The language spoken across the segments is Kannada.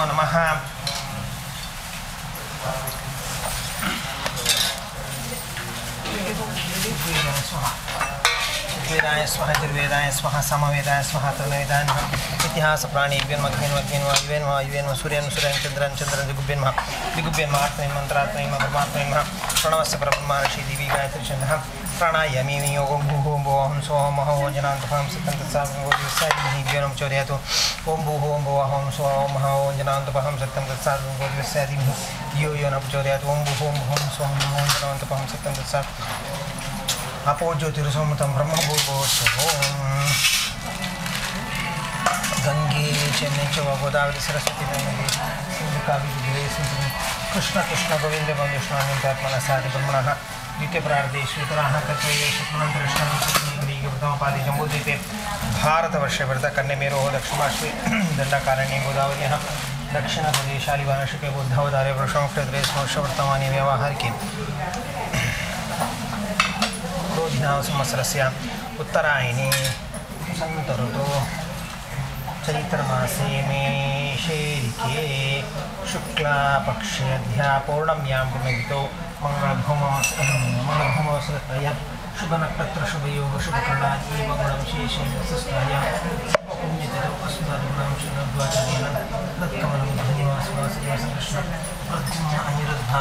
नमः। ऋग्वेदाय स्वः यजुर्वेदाय स्वः सामवेदाय स्वः अथर्ववेदाय नमः। इतिहास प्राणेभ्यो वायुवेन वायुवेन सूर्यं सूर्यं चन्द्रं चन्द्रं दिगुभ्यो नमः। दिगुभ्यो नमः आत्मै मंत्रात्मै परमात्मै नमः। प्रणवस्य परब्रह्म ऋषि देवी गायत्री छन्दः प्राणायामी योगं भूः भुवः सोहं महो जनान्तपहं सत्यं तत्साधुं चोरयतु। ओं भूः भुवः सोहं महो जनान्तपहं सत्यं तत्साधुं यो यो न चोरयतु। ओं भूः भुवः सोहं महो जनान्तपहं सत्यं तत्साधुं अपो ज्योतिर्सोमतं ब्रह्म भूर्भुवस्सुः। गंगे चेन्नई च गोदावरी सरस्वती नदी सिंधु कावेरी कृष्ण कृष्ण गोविंद वंदुष्णात्मना साधि ब्रह्मणः द्वितीय प्रार्धे श्रीतराः कर्तव्ये प्रथमपादे जम्बूद्वीपे भारतवर्षे वृतकन्या मेरोः दक्षिणाश्वे दण्डकारण्ये गोदावर्याः दक्षिणपदे शालिवार्षिके बुद्धवतारे वृषणक्षेत्रे स्मर्शवर्तमाने व्यावहारिके क्रोधिनाम संवत्सरस्य उत्तरायणे सन्तऋतौ चैत्रमासे मेषेरिके शुक्लापक्षे अध्या पौर्णम्यां पुण्यतिथौ मंगलभौमवसरत्रय शुभनक्षत्र शुभयोग शुभकर्णादि गुणं शेषेण सस्ताय पुण्यतिथौ अस्मद्गुणं श्रीमध्वाचार्येण तत्कमलं धन्यवासवासकृष्ण प्रद्युम्न अनिरुद्ध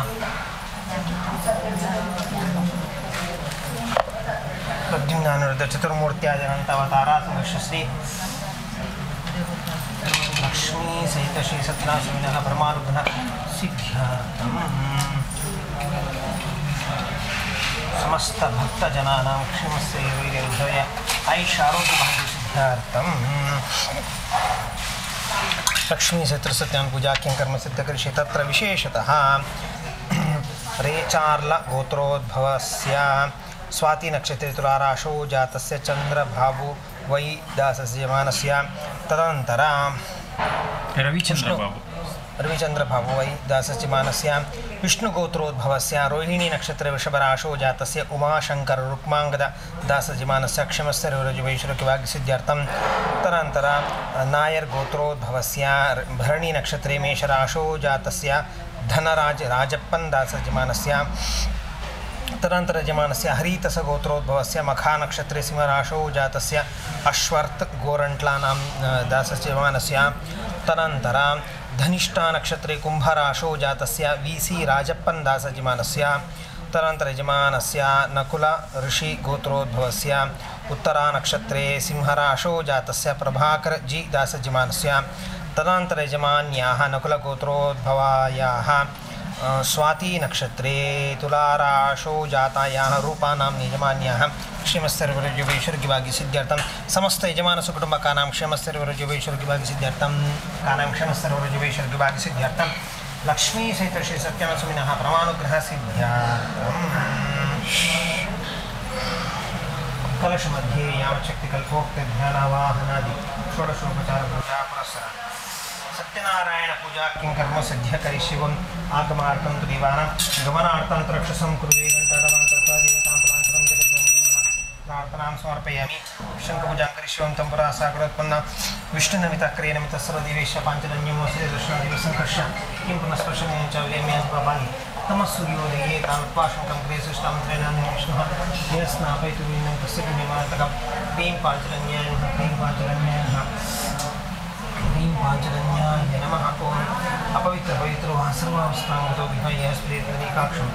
प्रद्युम्नानुरुद्ध चतुर्मूर्त्याजनन्तवतारा श्री लक्ष्मी सहित श्री सत्यनारायण परमानुग्रह सिद्ध्यार्थम समस्त भक्तजनानां क्षेमस्य वैराग्य ऐश्वर्य भाग्य सिद्ध्यार्थम लक्ष्मी सहित सत्यान पूजा किं कर्म सिद्ध करिष्ये तत्र विशेषतः रेचार्ल गोत्रोद्भवस्य स्वाति नक्षत्रे तुलाराशौ जातस्य चंद्रभावु वै दासस्य यमानस्य तदनंतर रविचंद्र भावु वै दासस्य यमानस्य विष्णुगोत्रोद्भवस्य रोहिणी नक्षत्रे वृषभराशौ जातस्य उमाशंकर रुक्मांगद दासस्य यमानस्य क्षमस्य रविवैश्वरक्यवाग्यसिद्ध्यर्थं तदनंतर नायर गोत्रोद्भवस्य भरणी नक्षत्रे मेषराशौ जातस्य धनराज राजप्पन दासस्य यमानस्य तदनंतर यजमानस्य हरितस गोत्रोद्भवस्य मखा नक्षत्रे सिंहराशौ जातस्य अश्वर्त गोरंट्लानां दासस्य यजमानस्य तदनंतर धनिष्ठा नक्षत्रे कुंभराशौ जातस्य वीसी राजप्पन दासस्य यजमानस्य तदनंतर यजमानस्य नकुल ऋषि गोत्रोद्भवस्य उत्तरा नक्षत्रे सिंहराशौ जातस्य प्रभाकर जी दासस्य यजमानस्य तदनंतर यजमान्याः नकुल गोत्रोद्भवायाः स्वाति नक्षत्रे तुलाराशौ जातायाः रूपानां यजमान्याः क्षेमस्सर्वैश्वर्यभाग्यसिद्ध्यर्थं समस्त यजमानसुकुटुम्बकानां क्षेमस्सर्वैश्वर्यभाग्यसिद्ध्यर्थं कानां क्षेमस्सर्वैश्वर्यभाग्यसिद्ध्यर्थं लक्ष्मी सहित श्री सत्यनारायणः परमानुग्रहसिद्ध्यर्थं कलशमध्ये यावच्छक्तिकल्पोक्तध्यानावाहनादि षोडशोपचारपूजा पुरस्सर सत्यनारायण पूजा किं कर्म सिद्ध्य करिष्येवम् आगमार्थं तु देवानां गमनार्थं रक्षसं कुर्वे घण्टादवान्तत्वादेवतां पलाञ्चलं जगद्वन्यः प्रार्थनां समर्पयामि शङ्खपूजां करिष्येवं तं पुरा सागरोत्पन्ना विष्णुनमितक्रिये नमितः सर्वदेवेश पाञ्चजन्यमोऽस्य दर्शनादिवसङ्कर्ष किं पुनः स्पर्शनीयं च विलेम्यं पापानि तमः सूर्योदये तावत्पाशङ्कं क्रियसृष्टामन्त्रेण विष्णुः यस्नापयतु विनं तस्य पुण्यमान्तकं क्लीं पाञ्चजन्याय नमः क्लीं पाञ्चजन्याय नमः क्लीं पाञ्चजन्याय नमः। ओम अपवित्र पवित्रो सर्वावस्थांगतो विहाय स्फुरेतनेकाक्षं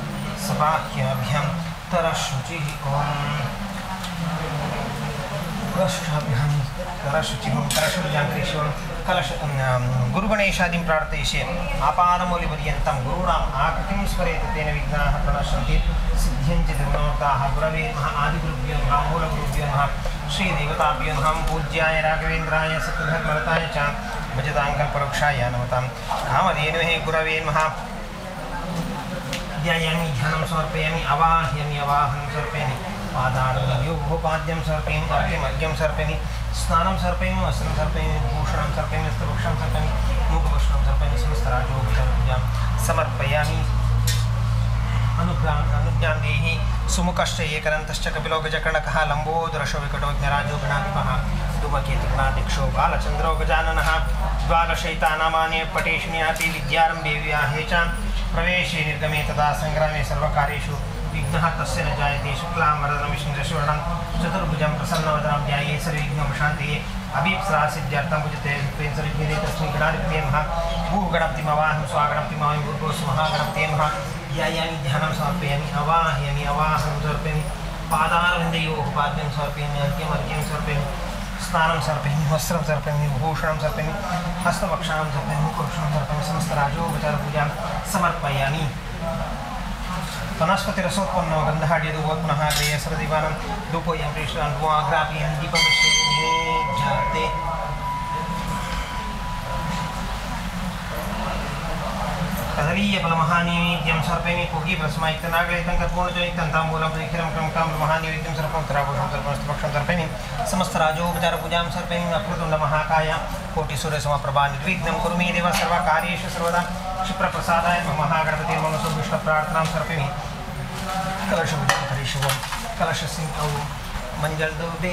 सपाख्याभ्यां तरशुचिः ओम कलशाभ्यां तरशुचिः ओम कलशपूजां कलश गुरुगणेशादिं प्रार्थयिष्ये आपादमौलिपर्यन्तं गुरूणाम् आकृतिं स्मरेत् तेन विघ्नाः प्रणश्यन्ति सिद्ध्यन्ति धर्मोक्ताः गुरवे नमः आदिगुरुभ्यो नमः मूलगुरुभ्यो नमः श्रीदेवताभ्यो नमः पूज्याय राघवेन्द्राय सत्यधर्मरताय च भजतां कल्पवृक्षाय नमतां कामधेनवे गुरवे नमः। ध्यायामि ध्यानं समर्पयामि अवाह्यामि अवाहनं समर्पयामि पादार्घ्योपाद्यं समर्पयामि अर्घ्यं समर्पयामि स्नानं समर्पयामि वस्त्रं समर्पयामि भूषणं समर्पयामि हस्तभक्षणं समर्पयामि मुखभक्षणं समर्पयामि समस्तराजोपचारपूजां समर्पयामि। अनुज्ञां देहि सुमुखश्च एकदन्तश्च कपिलो गजकर्णकः लम्बोदरशो विकटो ज्ञराजो गणाधिपः धूमकेतुगणाध्यक्षो बालचन्द्रो गजाननः द्वादशैतानामाने पटेशुन्यापि विद्यारम्भे विवाहे च प्रवेशे निर्गमे तदा सङ्ग्रामे सर्वकार्येषु विघ्नः तस्य न जायते शुक्लाम्बरधरं विष्णुशशिवर्णं चतुर्भुजं प्रसन्नवदनं ध्यायेत् सर्वविघ्नोपशान्तये अभीप्सरा सिद्ध्यर्थं भुजते सर्वविघ्ने तस्मै गणाधिपते नमः भूगणपतिमवाहं स्वागणपतिमवाहं भूर्भुवस्सुमहागणपते नमः ध्यायामि ध्यानं समर्पयामि अवाहयामि अवाहं समर्पयामि पादारविन्दयोः पाद्यं समर्पयामि अर्घ्यं समर्पयामि स्नानं समर्पयामि वस्त्रं समर्पयामि भूषणं समर्पयामि हस्तवक्षां समर्पयामि मुखभूषणं समर्पयामि समस्तराजोपचारपूजां समर्पयामि वनस्पतिरसोत्पन्नो गन्धाढ्यदो पुनः ग्रेयसरदीपानं धूपोऽयं प्रेषितान् धूमाग्रापीयं दीपं जाते कदलीयफलमहानैवेद्यं समर्पयामि पूगीफलसमायुक्तनागलितं कर्पूर्णचयुक्तं ताम्बूलं परिखरं क्रमकां महानैवेद्यं सर्वोत्तराभूषणं सर्वस्तभक्षं समर्पयामि समस्तराजोपचारपूजां समर्पयामि वक्रतुण्डमहाकाय कोटिसूर्यसमप्रभा निर्विघ्नं कुरु मे देव सर्वकार्येषु सर्वदा क्षिप्रप्रसादाय महागणपति मनसोभीष्टप्रार्थनां समर्पयामि कलशपूजां करिष्यामि कलशसिंहौ मंजल दो दे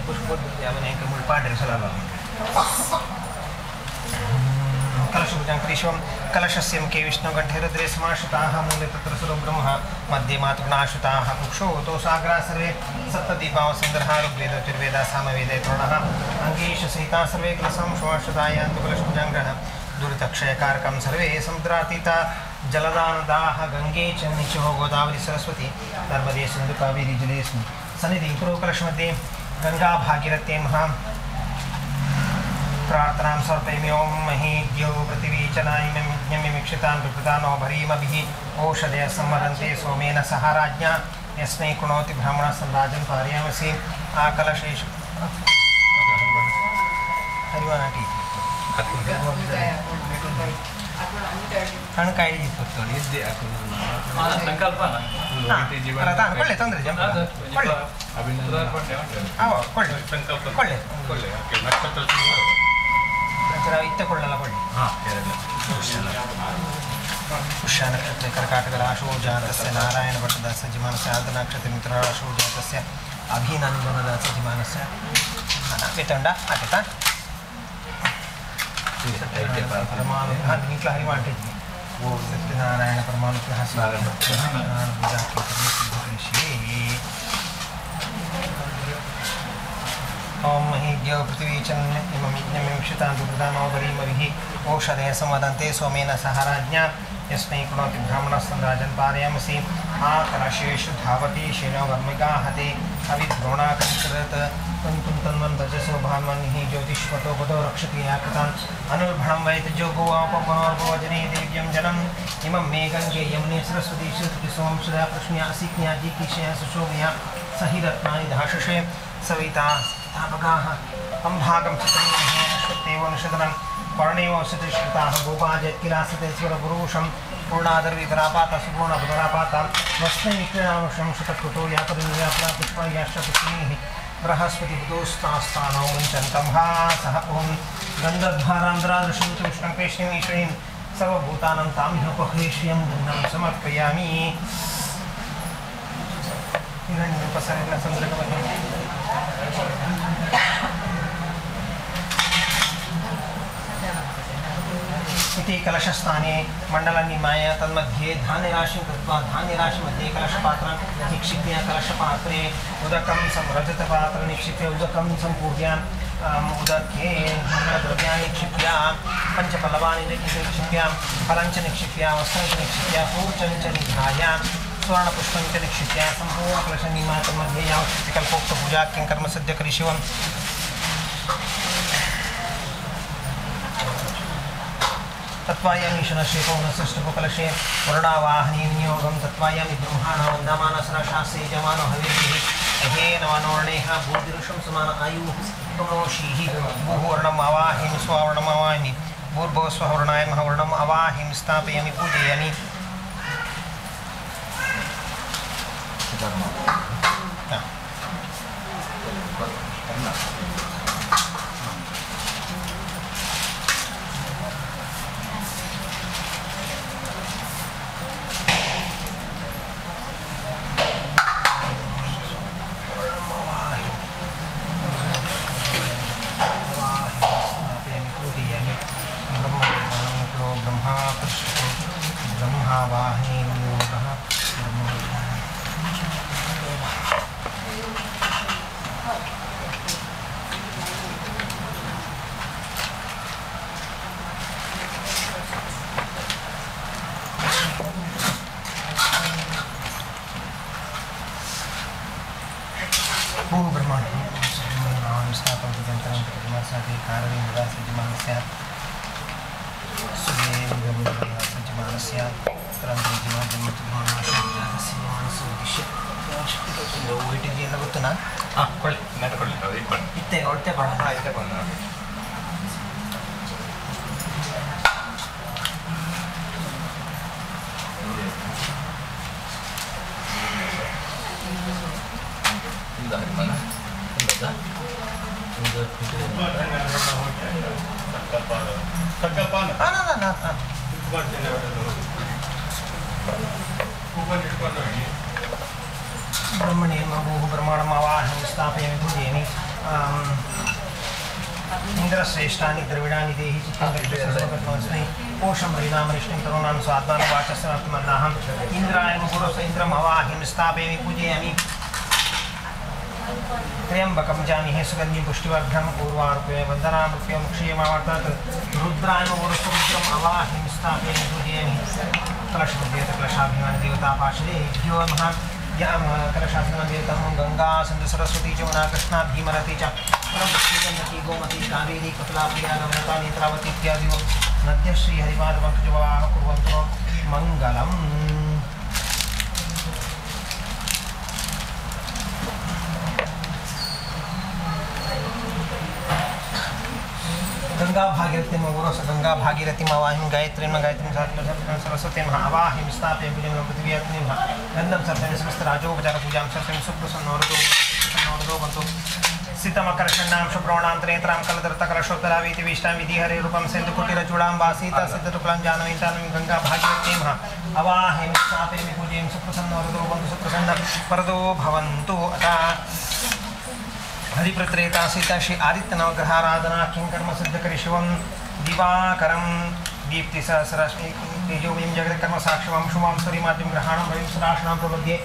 पुष्पोद्यावने मुळ्पाडरिसलामि कलशपूजां करिष्यामि कलशस्य मुखे विष्णुकण्ठे रुद्रे समाश्रिताः मूले तत्र सुरब्रह्म मध्ये मातृगुणाश्रिताः कुक्षोतो सागरा सर्वे सप्तदीपाः सुन्दरः ऋग्वेदोतिर्वेदा सामवेदे प्रणः अङ्गेशसहिताः सर्वे कलशं समाश्रितायान्तु कलशपूजां ग्रहण दुरितक्षयकारकं सर्वे समुद्रातीता जलदानदाः गंगे च निचो गोदावरी सरस्वती नर्मदे सिन्धु कावेरी जलेऽस्मिन् सन्निधिं कुरु कलशमध्ये गंगा भागीरथ्यै महा प्रार्थनां समर्पयामि ॐ महीद्यो पृथिवी चनायं यज्ञमिक्षितान् विकृतानो भरीमभिः ओषधयः सम्मदन्ते सोमेन सह राज्ञा यस्मै कुणोति ब्राह्मणः सम्राजं पारयामसि आकलशेषु हरिवानाटी ಹಣಕಾಯಿ ಇದ್ದೆ ಸಂಕಲ್ಪ ಕೊಳ್ಳೆ ತೊಂದರೆ ಕೊಳ್ಳೆ ಕೊಳ್ಳೆ ಇತ್ತ ಕೊಳ್ಳಲ್ಲ ಕೊಳ್ಳೆ पुष्य नक्षत्रे कर्काटकराशो जातस्य नारायण भट्टदास्य जिमानस्य आर्द्रनक्षत्रे मित्रराशो जातस्य अभिनन्दनदास्य जिमानस्य वेतंडा आटेता परमाणु हरिवांटे वो सत्यनारायण परमाणु ओम महीद्यो पृथ्वी चन्निक्षितां दुर्दानोपरीमभिः ओषधयः संवदन्ते सोमेन सह राज्ञा यस्मै कुणोति ब्राह्मणस्तन्द्राजन् पारयामसि आकलशेषु धावति शेनो वर्मिकाहते अविद्रोणाकंसरत् कुन्तन्वन् भजसो भान्वन्निः ज्योतिष्मतो पदो रक्षति याकृतान् अनुर्भणं वैतजो गोवापमनोर्भवजने देव्यं जनम् इमं मे गङ्गे यमुने सरस्वती श्रुतिसों सुधा प्रश्न्या असिज्ञा जिकीषया सुशोभया सहिरत्नानि धाशुषे सविता तापकाः अम्भागं चितमहे अश्वत्थेवोनिषदनं पर्णेवोषतिष्कृताः गोपाजत्किलासते स्वरपुरुषं पूर्णादर्वितरापाता सुपूर्णभुतरापाता वस्त्रविक्रीणांशं शतकृतो यापरिव्याप्ना पुष्पयाश्च पुष्णीः बृहस्पतिबुधोस्तास्थानौ मुञ्चन्तं सह ॐ गन्धर्भारान्ध्रादृशं कृष्णपेश्यमीश्वरीं सर्वभूतानां तां ह्योपहेश्यं गन्धं समर्पयामि हिरण्योपसरेण चन्द्रकमलं इति कलशस्थाने मण्डलनिमाय तन्मध्ये धान्यराशिं कृत्वा धान्यराशिमध्ये कलशपात्रं निक्षिप्य कलशपात्रे उदकं रजतपात्रं निक्षिप्य उदकं सम्पूर्य उदके द्रव्याणि निक्षिप्य पञ्चपल्लवानि निक्षिप्य फलं च निक्षिप्य वस्त्रं च निक्षिप्य पूर्चं च निधाय स्वर्णपुष्पं च निक्षिप्य सम्पूर्णकलशनिमाय तन्मध्ये यावच्छक्तिकल्पोक्तपूजाख्यं कर्म सद्य करिष्यामि तत्वायामि शनश्रेपौनसष्टपकलशे वरुणावाहनी विनियोगं तत्वायामि ब्रह्माणा वन्दमानसरशास्त्रे यजमानो हविर्भिः अहेनवनोर्णेः भूर्दिरुषं समान आयुः तमोषीः भूवर्णम् अवाहिमि स्ववर्णम् अवाहिमि भूर्भुवः स्ववर्णाय महावर्णम् अवाहिमि स्थापयामि पूजयामि ब्रह्मा ब्रह्मा वाहने योगः ओम ब्रह्मांड स्थापन जंतरं प्रतिमासाति कारणे निवासजमानस्य सज्जमानस्य ವೈಟಿಗೆ ಎಲ್ಲ ಗೊತ್ತುನಾ ಕೊಳ್ಳಿ ಮೇಲೆ ಕೊಳ್ಳಿ ಅದು ಇಟ್ಕೊಳ್ಳಿ ಇತ್ತೆ ಹೊಟ್ಟೆ ಬಣ್ಣ ಇತ್ತೆ ಬಣ್ಣ ब्रह्मणे ममोह ब्रह्माणमावाहं स्थापयामि पूजयामि इन्द्रश्रेष्ठानि द्रविडानि देहि चित्तङ्गस्मै कोशं हरिनामनिष्ठं तरुणां स्वात्मानं वाचस्मर्तमन्नाहम् इन्द्राय पुरुष इन्द्रमवाहिं स्थापयामि पूजयामि त्र्यम्बकं जानीहे सुगन्धिं पुष्टिवर्धनं पूर्वार्पे वन्दनामृत्य क्षीयमावर्तत् रुद्राय पुरुषरुद्रम् अवाहिं स्थापयामि पूजयामि कलशमध्ये देवतापार्षदे भ्यो नमः कलशासनदेवतं गंगा सिंधु सरस्वती जमुना कृष्णा भीमरती च नदी गोमती कावेरी कपिला प्रिया नर्मदा नेत्रावती इत्यादि नद्य श्री हरिपादपङ्कजवाह कुर्वन्तु मङ्गलम् गंगा भागीरथी मौरस गंगा भागीरथी मवाहिं गायत्री गायत्री सरस्वती अवाहिं स्थापयामि पूजनं पृथिव्याग्निं गन्धं सर्पं समस्तराजोपचार पूजां सर्पं सुप्रसन्नोरदो बन्तु सीतमकर्षण्णां शुभ्रवणान्तरेत्रां कलधरतकलशोत्तरावीति विष्टां विधिहरे रूपं सिन्धुकुटिरचूडां वासीता सिद्धतुक्लां जानवीतां गंगा भागीरथीं अवाहिं स्थापयामि पूजनं सुप्रसन्नोरदो बन्तु सुप्रसन्न वरदो भवन्तु अतः हरिप्रत्रेता सीता श्री आदित्य नवग्रहाराधना किंकर्म सिद्धकरी शिवं दिवाकरं दीप्ति सहस्रश्मी तेजोमयं जगत्कर्म साक्षिवां शुभां सूर्यमाद्यं ग्रहाणं रविं सुराशनां प्रपद्ये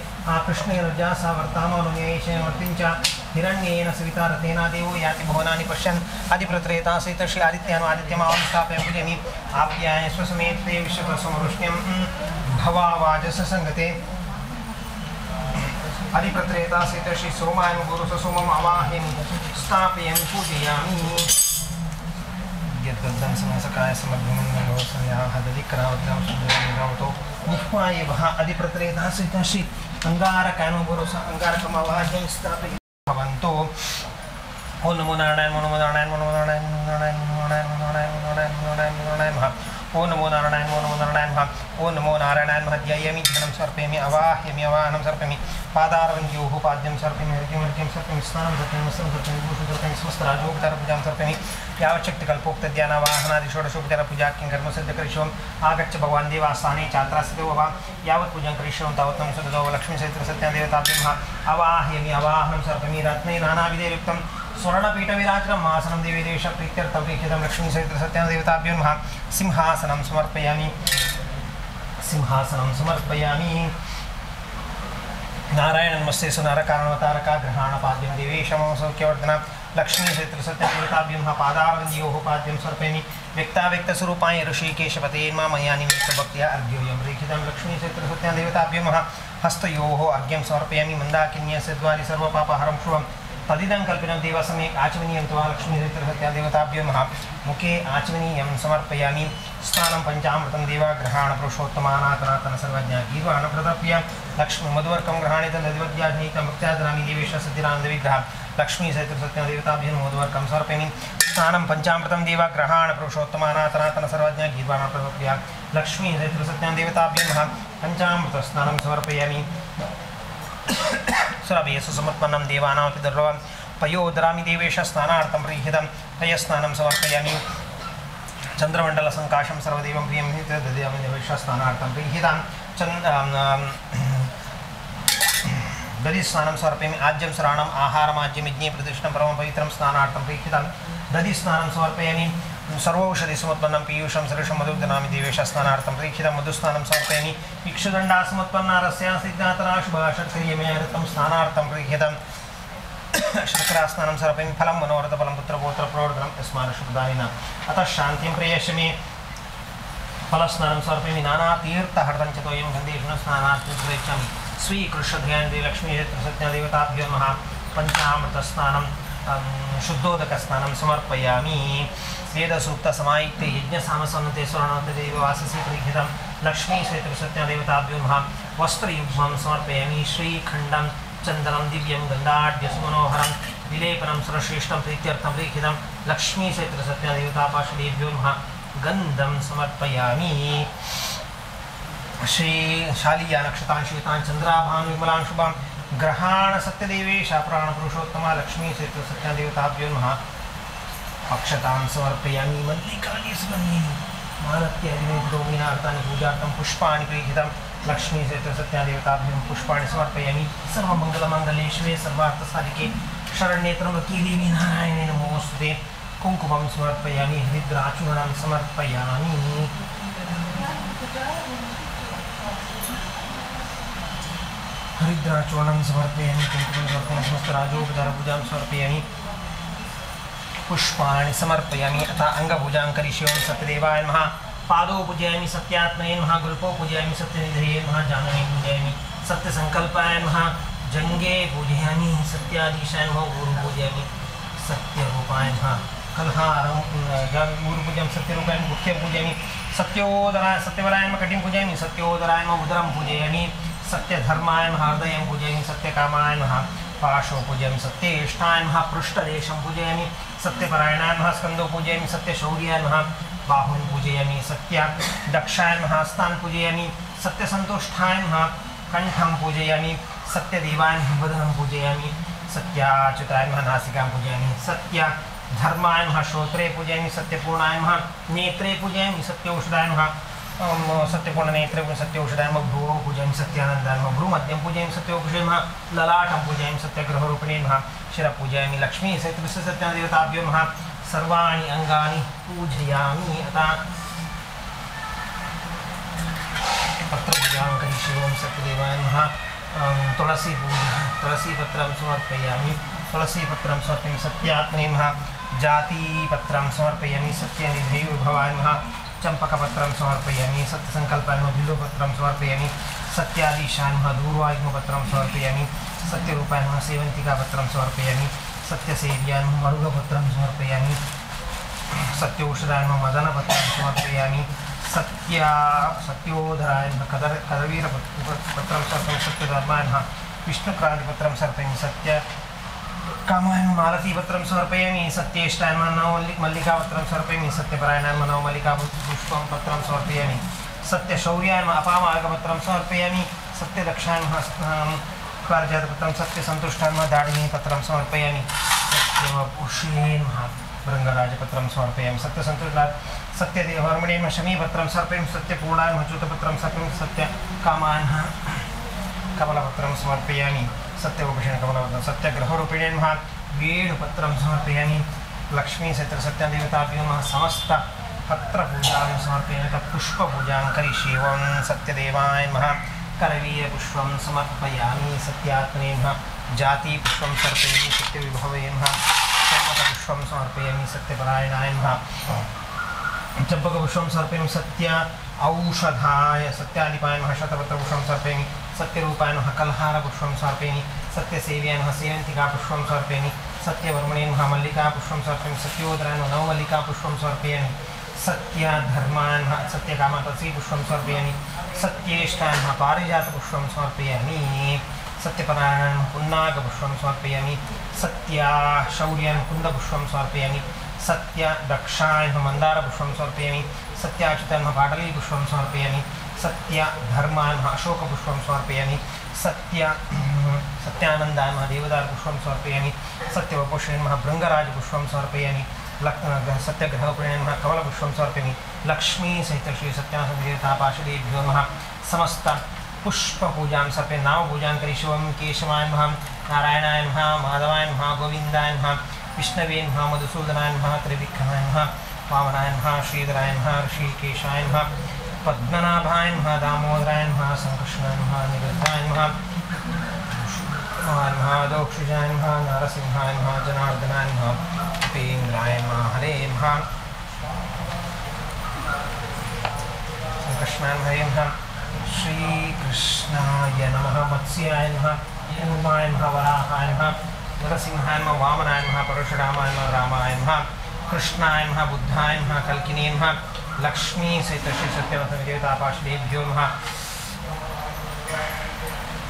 कृष्णेरजा सा वर्तामनुन्येषेण वर्तिं च हिरण्येन सविता रथेना देवो याति भुवनानि पश्यन् आदिप्रत्रेता सीता श्री आदित्यान् आदित्यमावं स्थापयामि पूजयामि आप्याय स्वसमेते विश्वतसमरुष्ण्यं भवावाजस संगते अधिपत्रेता सीत श्री सोमाय गुरुस सोमम अवाहिं स्थापयामि पूजयामि यद्दं समसकाय समग्रमङ्गलवसन्याहदधिक्रावत्यां सुन्दरमिरावतो निह्वाय वः अधिपत्रेता सीत श्री अंगारकाय गुरुस अंगारकम अवाहिं स्थापयामि भवन्तो ओ नमो नारायण नमो नारायण नमो नारायण नारायण नारायण नारायण नारायण नारायण नारायण ओ नमो नारायण नमो नारायण ओ नमो नारायणाय ध्यायामि धनं सर्पयामि अवाह्यामि अवाहनं सर्पयामि पादारविन्द्योः पाद्यं सर्पयामि हरिं सर्पयामि स्नानं सर्पयामि वस्त्रं सर्पयामि भूषणं सर्पयामि समस्तराजोपचारपूजां सर्पयामि यावच्छक्तिकल्पोक्तध्यानावाहनादिषोडशोपचारपूजा किं कर्म सिद्धकरिष्यम् आगच्छ भगवान् देवास्थाने छात्रास्थितो वा यावत् पूजां करिष्यं तावत् तं सुदतो लक्ष्मीसहितं देवताभ्यं अवाह्यामि अवाहनं सर्पयामि रत्नै नानाविधैर्युक्तं स्वर्णपीठविराजनम् आसनं देवी देश प्रीत्यर्थप्रीक्षितं लक्ष्मीसहितं देवताभ्यं सिंहासनं समर्पयामि नारायण नमस्ते सुनरकारणवतारका ग्रहाणपाद्यं देवेशमो सौख्यवर्धनं लक्ष्मीसहितं पादारविन्द्योः पाद्यं सर्पयामि व्यक्ताव्यक्तस्वरूपाय ऋषिकेशपते मया निमित्तभक्त्या अर्घ्योऽयं प्रेक्षितं लक्ष्मीसहितं देवताभ्यं हस्तयोः अर्घ्यं समर्पयामि मन्दाकिन्यस्यद्वारि सर्वपापहरं शुभं तदिदं कल्पिनं देवसमये आचमनीयं त्वा लक्ष्मीसहितं देवताभ्यं मुखे आचमनीयं समर्पयामि स्नानं पञ्चामृतं देवाग्रहाण पुरुषोत्तमानातनातन सर्वज्ञा गीर्वाण प्रदप्य लक्ष्मी मधुवर्कं गृहाणितं नदिवद्याजनितं भक्त्यादनामि देवेश सत्यनान्दविग्रह लक्ष्मीसहितं देवताभ्यं मधुवर्कं समर्पयामि स्नानं पञ्चामृतं देवाग्रहाण पुरुषोत्तमानातनातन सर्वज्ञा गीर्वाण प्रदप्य लक्ष्मीसहितं देवताभ्यं पञ्चामृतस्नानं समर्पयामि सुरभयसु समर्पणं देवानामपि दुर्लभं पयोदरामि देवेश स्नानार्थं प्रीहितं तयस्नानं समर्पयामि चन्द्रमण्डलसङ्काशं सर्वदेवं प्रियं ददामि देवेश स्नानार्थं प्रीहितं दधिस्नानं समर्पयामि आज्यं स्नानम् आहारमाज्यं यज्ञे प्रतिष्ठितं परमं पवित्रं स्नानार्थं प्रीहितं दधिस्नानं समर्पयामि सर्वौषधि समुत्पन्नं पीयूषं सरुषं मधुग्धनामि देवेश स्नानार्थं परीक्षितं मधुस्नानं समर्पयामि इक्षुदण्डा समुत्पन्नारस्य सिद्धातराशुभाषत्क्रियमेयर्थं स्नानार्थं परीक्षितं शर्करास्नानं समर्पयामि फलं मनोरथफलं पुत्रपौत्रप्रवर्धनं तस्मात् शुभदानिना अतः शान्तिं प्रेयष्यामि फलस्नानं समर्पयामि नानातीर्थहर्तं च तोयं गन्धेषु स्नानार्थं प्रयच्छामि स्वीकृष्यध्यान लक्ष्मी सत्यादेवताभ्यो नमः पञ्चामृतस्नानं शुद्धोदकस्नानं समर्पयामि वेदसूक्तसमायुक्ते यज्ञसामसन्नते स्वर्णोत्तदेव वाससि परीक्षितं लक्ष्मी सत्यादेवताभ्यो नमः वस्त्रयुग्मं समर्पयामि श्रीखण्डं चन्दनं दिव्यं गन्धाढ्यसुमनोहरं विलेपनं सर्वश्रेष्ठं प्रीत्यर्थं परीक्षितं लक्ष्मी सत्यादेवतापार्षदेभ्यो नमः गन्धं समर्पयामि श्री शालीया नक्षतां श्वेतां चंद्राभां विमलां शुभां ग्रहाण सत्यदेवेश प्राणपुरुषोत्तमा लक्ष्मी सत्यादेवताभ्यो नमः अक्षतां समर्पयामि मल्लिकानि सुगन्धिनि मालत्यादिवेदोमीनार्थानि पूजार्थं पुष्पाणि प्रीहितं लक्ष्मी सत्यादेवताभ्यो पुष्पाणि समर्पयामि सर्वमङ्गलमङ्गले शिवे सर्वार्थसाधिके शरण्ये त्र्यम्बके देवी नारायणे नमोऽस्तुते कुङ्कुमं समर्पयामि हरिद्राचूर्णं समर्पयामि हरिद्राचूर्णं समर्पयामि कुङ्कुमं समर्पयामि समस्तराजोपचारपूजां समर्पयामि पुष्पाणि समर्पयामि अथ अङ्गपूजां करिष्ये सत्यदेवाय नमः पादौ पूजयामि सत्यात्मने नमः गुल्पौ पूजयामि सत्यनिधये नमः जाह्नवे पूजयामि सत्यसङ्कल्पाय नमः जङ्गे पूजयामि सत्याधीशाय नमः गुरु पूजयामि सत्यरूपाय नमः कलहारं गुरुपूजं सत्यरूपाय मुख्यं पूजयामि सत्योदराय सत्यवराय नमः कटिं पूजयामि सत्योदराय नमः उदरं पूजयामि सत्यधर्माय नमः हृदयं पूजयामि सत्यकामाय नमः पाशो पूजयामि सत्येष्ठाय नमः पृष्ठदेशं पूजयामि सत्यपरायणाय नमः स्कन्दो पूजयामि सत्यशौर्याय नमः बाहुं पूजयामि सत्यदक्षाय नमः हस्तान् पूजयामि सत्यसन्तुष्टाय नमः कण्ठं पूजयामि सत्यदेवाय नमः वदनं पूजयामि सत्याच्युताय नमः नासिकां पूजयामि सत्यधर्माय नमः श्रोत्रे पूजयामि सत्यपूर्णाय नमः नेत्रे पूजयामि सत्यौषधाय नमः सत्यपूर्णनेत्रे सत्यौषधाय नमः भ्रुवौ पूजयामि सत्यानन्दाय नमः भ्रूमध्यं पूजयामि सत्यौषधे नमः ललाटं पूजयामि सत्यग्रहरूपिणे नमः शिरः पूजयामि लक्ष्मी सत्यदेवताभ्यो नमः सर्वाणि अङ्गानि पूजयामि अतः पत्रपूजां करिष्ये सत्यदेवाय नमः तुलसीपत्रं समर्पयामि तुलसीपत्रं समर्पयामि सत्यात्मने नमः जातिपत्रं समर्पयामि सत्यनिधये विभवाय नमः चंपकपत्रं समर्पयामि सत्यसङ्कल्पाय नमः बिल्वपत्रं समर्पयामि सत्याधीशाय नमः दूर्वायुग्मपत्रं समर्पयामि सत्यरूपाय नमः सेवन्तिकापत्रं समर्पयामि सत्यसेव्याय नमः मरुगपत्रं समर्पयामि सत्यौषधाय नमः मदनपत्रं समर्पयामि सत्योधराय नमः कदवीरपत्रं समर्पयामि सत्यधर्माय नमः विष्णुक्रान्तिपत्रं समर्पयामि सत्यकामाय नमः मालतीपत्रं समर्पयामि सत्येष्टाय नमः नवमल्लिकापत्रं समर्पयामि सत्यपरायणाय नमः नवमल्लिकापुष्पं पत्रं समर्पयामि सत्यशौर्याय नमः अपामार्गपत्रं समर्पयामि सत्यदक्षाय नमः पारिजातपत्रं सत्यसन्तुष्टाय नमः दाडिनीपत्रं समर्पयामि सत्यवपुषे नमः भृङ्गराजपत्रं समर्पयामि सत्यसन्तुष्टाय सत्यदेवहर्मणे नमः शमीपत्रं समर्पयामि सत्यपूर्णाय नमः च्युतपत्रं समर्पयामि सत्यकामाय नमः कमलपत्रं समर्पयामि सत्यवपुषेण कमलपत्रं सत्यग्रहरूपिणे नमः वेणुपत्रं समर्पयामि लक्ष्मी सत्यदेवताभ्यो नमः समस्त पत्रपूजां समर्पयामि पुष्पपूजां करिष्ये सत्यदेवाय नमः करवीरपुष्पं समर्पयामि सत्यात्मने नमः जातिपुष्पं समर्पयामि सत्यविभवे नमः चम्पकपुष्पं समर्पयामि सत्यपरायणाय नमः चम्पकपुष्पं समर्पयामि सत्य औषधाय सत्यादिपाय नमः शतपत्रपुष्पं समर्पयामि सत्यरूपाय नमः कल्हारपुष्पं समर्पयामि सत्यसेव्याय नमः सेवन्तिकापुष्पं समर्पयामि सत्यवर्मणे नमः मल्लिकापुष्पं समर्पयामि सत्योदराय नमः नवमल्लिकापुष्पं समर्पयामि सत्यधर्माय नमः सत्यकामाय तुलसीपुष्पं समर्पयामि सत्येष्टाय नमः पारिजातपुष्पं समर्पयामि सत्यपरायणाय नमः पुन्नागपुष्पं समर्पयामि सत्यशौर्याय नमः कुन्दपुष्पं समर्पयामि सत्यदक्षाय नमः मन्दारपुष्पं समर्पयामि सत्याच्युताय नमः पाटलीपुष्पं समर्पयामि सत्यधर्माय नमः अशोकपुष्पं समर्पयामि सत्यानन्दाय नमः देवदारपुष्पं समर्पयामि सत्यवपुषे नमः भृङ्गराजपुष्पं समर्पयामि सत्यग्रहपुणे नमः कमलपुष्पं समर्पयामि लक्ष्मी सहित श्री सत्यादेवतापार्षदेभ्यो नमः समस्त पुष्पपूजां समर्पयामि नामपूजां करिष्ये केशवाय नमः नारायणाय नमः माधवाय नमः गोविन्दाय नमः विष्णवे नमः मधुसूदनाय नमः त्रिविक्रमाय नमः वामनाय नमः श्रीधराय नमः ऋषिकेशाय नमः पद्मनाभाय नमः दामोदराय नमः संकृष्णाय नमः निरुद्धाय नमः दोक्षुजाय नमः नारसिंहाय नमः जनार्दनाय नमः उपेन्द्राय नमः हरे नमः संकृष्णाय हरे नमः श्रीकृष्णाय नमः मत्स्याय नमः कूर्माय नमः वराहाय नमः नरसिंहाय नमः वामनाय नमः परशुरामाय नमः रामाय नमः कृष्णाय नमः बुद्धाय नमः कल्किने नमः लक्ष्मी सहित श्री सत्यवतदेवतापाशदेभ्यो नमः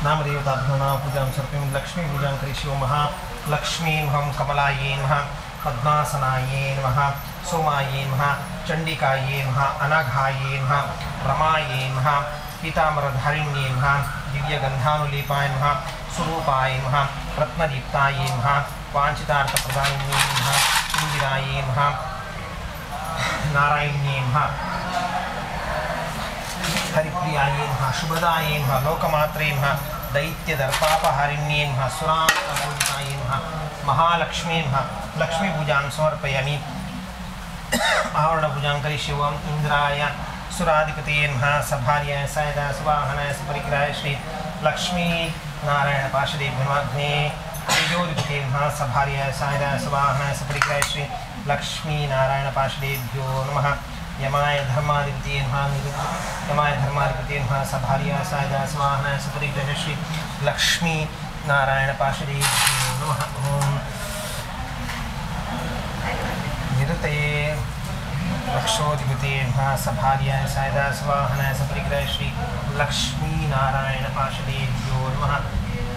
नामदेवताभ्यो नमः पूजां सर्वं लक्ष्मी पूजां करिष्यो महालक्ष्मी नमः कमलायै नमः पद्मासनायै नमः सोमायै नमः चण्डिकायै नमः अनघायै नमः रमायै नमः पीताम्बरधारिण्यै नमः दिव्यगन्धानुलेपाय नमः स्वरूपाय नमः रत्नदीप्तायै नमः वाञ्छितार्थप्रदायिन्यै नमः इंदिरायै नमः नारायण्यै नमः हरिप्रियायै नमः शुभदायै नमः लोकमात्रे नमः दैत्यदर्पापहारिण्यै नमः सुरापूजितायै नमः महालक्ष्मी नमः लक्ष्मीपूजां समर्पयामि आवरणपूजां करिष्ये ओम इंद्राय सुराधिपतये नमः सभार्याय सायदाय सुवाहनाय सपरिग्रहाय श्री लक्ष्मी नारायण पार्षदेभ्यो नमः तेजोधिपतये नमः सभार्याय सायदाय सुवाहनाय सपरिग्रहाय श्री लक्ष्मी नारायण पार्षदेभ्यो नमः यमाय धर्माधिपतये नमः यमाय धर्माधिपतये नमः सभार्याय सायदाय सुवाहनाय सपरिग्रहाय श्री लक्ष्मी नारायण पार्षदेभ्यो नमः ओम निरतये लक्षोधिपतये नमः सभार्याय सायदाय सुवाहनाय सपरिग्रहाय श्री लक्ष्मी नारायण पार्षदेभ्यो नमः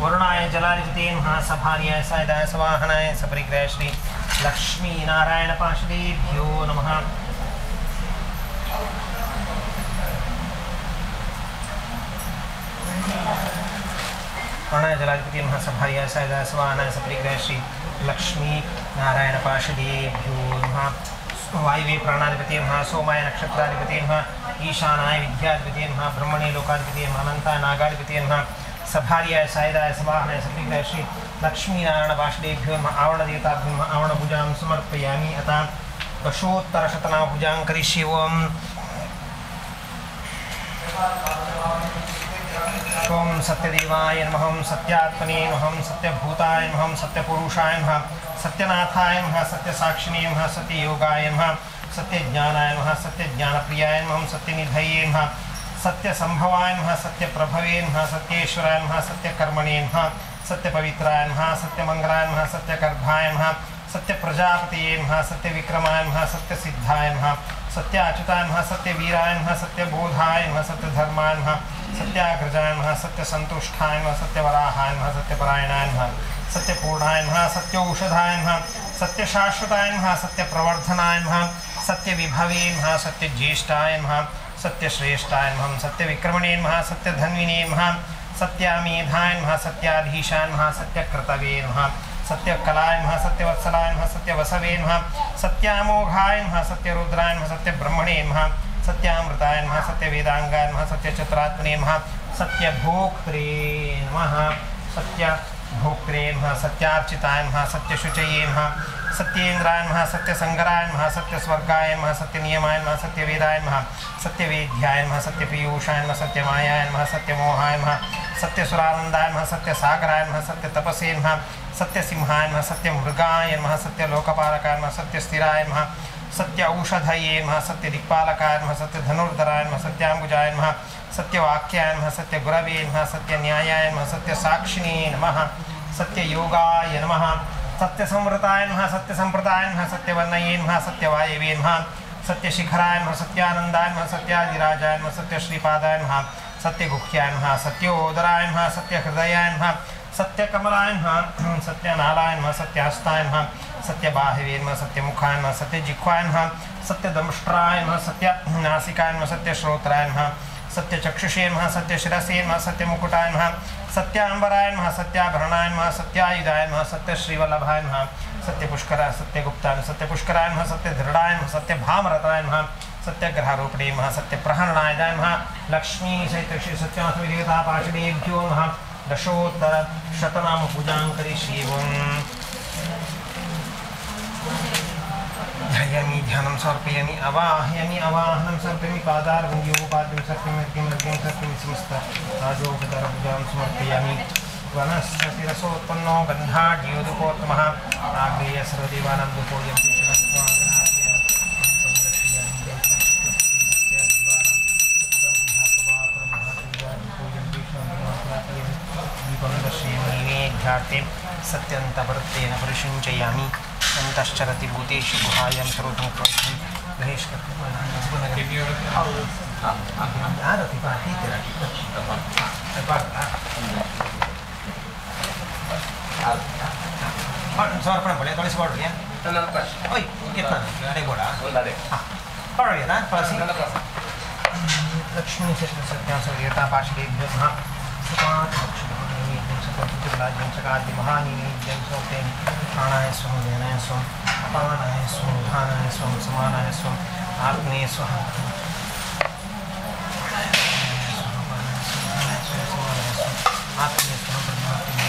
वरुणाय जलाधिपतये नमः सभार्याय सायदाय सुवाहनाय सपरिग्रहाय श्री लक्ष्मी नारायण पार्षदेभ्यो नमः वरुणाय जलाधिपतये नमः सभार्याय सायदाय सुवाहनाय सपरिग्रहाय श्री लक्ष्मी नारायण पार्षदेभ्यो नमः वायवे प्राणाधिपतये नमः सोमाय नक्षत्राधिपतये नमः ईशानाय विद्याधिपतये नमः ब्रह्मणे लोकाधिपतये नमः अनंताय नागाधिपतये नमः सभार्याय सायदाय समाहनाय सपरिग्रहाय श्री लक्ष्मी नारायण पार्षदेभ्यो नमः आवरणदेवताभ्यो नमः आवरणपूजां समर्पयामि अतः दशोत्तरशतनामपूजां करिष्ये ओम ओम सत्यदेवाय नमः सत्यात्मने नमः सत्यभूताय नमः सत्यपुरुषाय नमः सत्यनाथाय नमः सत्यसाक्षिणे नमः सत्ययोगाय नमः सत्यज्ञानाय नमः सत्यज्ञानप्रियाय नमः सत्यनिधये नमः सत्यसंभवाय नमः सत्यप्रभवे नमः सत्येश्वराय नमः सत्यकर्मणे नमः सत्यपवित्राय नमः सत्यमंगलाय नमः सत्यगर्भाय नमः सत्यप्रजापतये नमः सत्यविक्रमाय नमः सत्यसिद्धाय नमः सत्याच्युताय नमः सत्यवीराय नमः सत्यबोधाय नमः सत्यधर्माय नमः सत्याग्रजाय नमः सत्यसंतुष्टाय नमः सत्यवराहाय नमः सत्यपरायणाय नमः सत्यपूर्णाय नमः सत्यौषधाय नमः सत्यशाश्वताय नमः सत्यप्रवर्धनाय नमः सत्यविभवे नमः सत्यज्येष्ठाय नमः सत्यश्रेष्ठाय नमः सत्यविक्रमणे नमः सत्यधन्विने नमः सत्यामेधाय नमः सत्याधीशाय नमः सत्यक्रतवे नमः सत्यकलाय नमः सत्यवत्सलाय नमः सत्यवसवे नमः सत्यामोघाय नमः सत्यरुद्राय नमः सत्यब्रह्मणे नमः सत्यामृताय नमः सत्यवेदांगाय नमः सत्यचतुरात्मने नमः सत्यभोक्त्रे नमः सत्यभोक्त्रे नमः सत्यार्चिताय नमः सत्यशुचये नमः सत्येन्द्राय नमः सत्यसंगराय नमः सत्यस्वर्गाय नमः सत्यनियमाय नमः सत्यवेदाय नमः सत्यवेद्याय नमः सत्यपीयूषाय नमः सत्यमायाय नमः सत्यमोहाय नमः सत्यसुरानन्दाय नमः सत्यसागराय नमः सत्यतपसे नमः सत्यसिंहाय नमः सत्यमृगाय नमः सत्यलोकपालकाय नमः सत्यस्थिराय नमः सत्य औषधये नमः सत्यदिक्पालकाय नमः सत्यधनुर्धराय नमः सत्याम्बुजाय नमः सत्यवाक्याय नमः सत्यगुरवे नमः सत्यन्यायाय नमः सत्यसाक्षिणे नमः सत्ययोगाय नमः सत्यसंवृताय नमः सत्यसंप्रदाय नमः सत्यवर्णये नमः सत्यवायवे नमः सत्यशिखराय नमः सत्यानन्दाय नमः सत्यादिराजाय नमः सत्यश्रीपादाय नमः सत्यगुह्याय नमः सत्योदराय नमः सत्यहृदयाय नमः सत्यकमलाय नमः सत्यनालाय नमः सत्यहस्ताय नमः सत्यबाहवे नमः सत्यमुखाय नमः सत्यजिह्वाय नमः सत्यदंष्ट्राय नमः सत्यनासिकाय नमः सत्यश्रोत्राय नमः सत्यचक्षुषे नमः सत्यशिरसे नमः सत्यमुकुटाय नमः सत्याम्बराय नमः सत्याभरणाय नमः सत्यायुधाय नमः सत्यश्रीवल्लभाय नमः सत्यपुष्कराय सत्यगुप्ताय सत्यपुष्कराय नमः सत्यधृढाय नमः सत्यभामरताय नमः सत्यग्रहारोपणे नमः सत्यप्रहरणाय नमः लक्ष्मी सहित श्री सत्यनाथ देवता पार्षदेभ्यो नमः दशोत्तरशतनामपूजां करिष्ये ओम ध्यायामि ध्यानं समर्पयामि अवाहयामि अवाहनं समर्पयामि पादारविन्द्योपाद्यं समर्पयामि समर्पयामि समस्त राजोपचारपूजां समर्पयामि वनस्पतिरसोत्पन्नो गन्धाढ्योदकोत्तमः आग्नेय सर्वदेवानां दुपोयं सत्यन्तवर्तेन परिषुञ्चयामि अन्तश्चरति भूतेषु गुहायां सर्वं प्रवृत्तिं महेश समर्पण बोले थोड़ी सी बोल ओए कितना अरे बोला पढ़ो ये ना पासी लक्ष्मी से सत्या सविता पाशलेभ्यः सुपात लक्ष्मी महानीजं सोतेन प्राणाय स्वं देनाय स्वं अपानाय स्वं धानाय स्वं समानाय स्वं आत्मने स्वः आत्मने स्वं ब्रह्मात्मने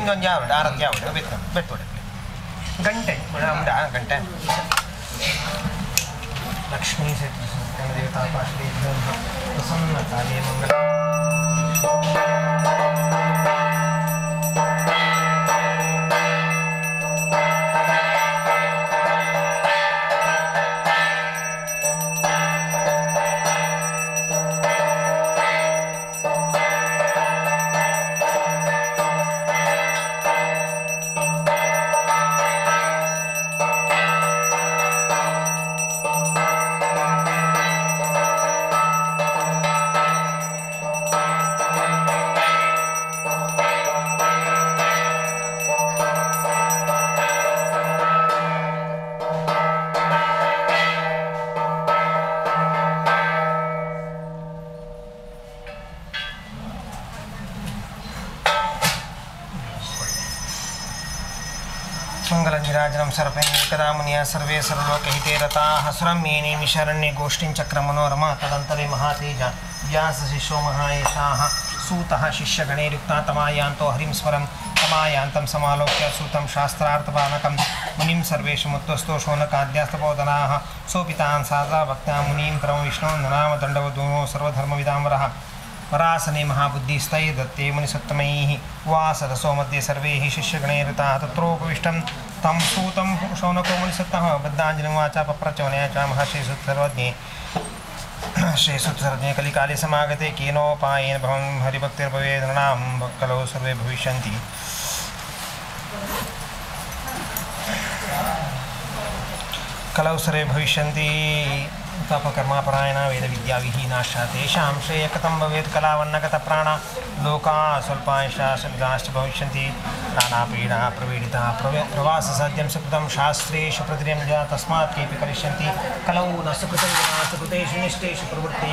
non jauh, darat jauh, betul, betul. Ganteng, mudah ganteng. Lakshmi se देवता पाशले प्रसन्न काले मंगल मंगलनिराजनं सर्वैकदा मुनिया सर्वे सर्वलोकहिते रताः सुरम्येने मिशरण्ये गोष्ठीं चक्रमनोरमा तदन्तरे महातेज व्यासशिष्यो महायशाः सूतः शिष्यगणैरुक्ता तमायान्तो हरिं स्मरं तमायान्तं समालोक्य सूतं शास्त्रार्थपानकं मुनिं सर्वेषमुत्तस्तो शौनकाद्यास्तपोदनाः सोपितान् सादा भक्त्या मुनिं परमविष्णो ननाम दण्डवधूनो सर्वधर्मविदाम्बरः परासने महाबुद्धिस्तै दत्ते मुनिसत्तमैः वासरसो मध्ये सर्वे शिष्यगणैरुताः तत्रोपविष्टं तं सूतं शौनको मुनिसत्तः बद्धाञ्जलिवाचा पप्रचवनया च महर्षिसुत्सर्वज्ञे श्रीसुत्सर्वज्ञे कलिकाले समागते केनोपायेन भवं हरिभक्तिर्भवेदनां कलौ सर्वे भविष्यन्ति कलौ सर्वे भविष्यन्ति तपकर्मापरायणा वेदविद्याविहीनाश्च तेषां श्रेयकतं भवेत् कलावन्नगतप्राणा लोकाः स्वल्पांशाः सन्ताश्च भविष्यन्ति नानापीडा प्रवीडिता प्रवाससाध्यं सुकृतं शास्त्रेषु प्रतिदिनं तस्मात् केऽपि करिष्यन्ति कलौ न सुकृतं विना सुकृतेषु निष्ठेषु प्रवृत्ते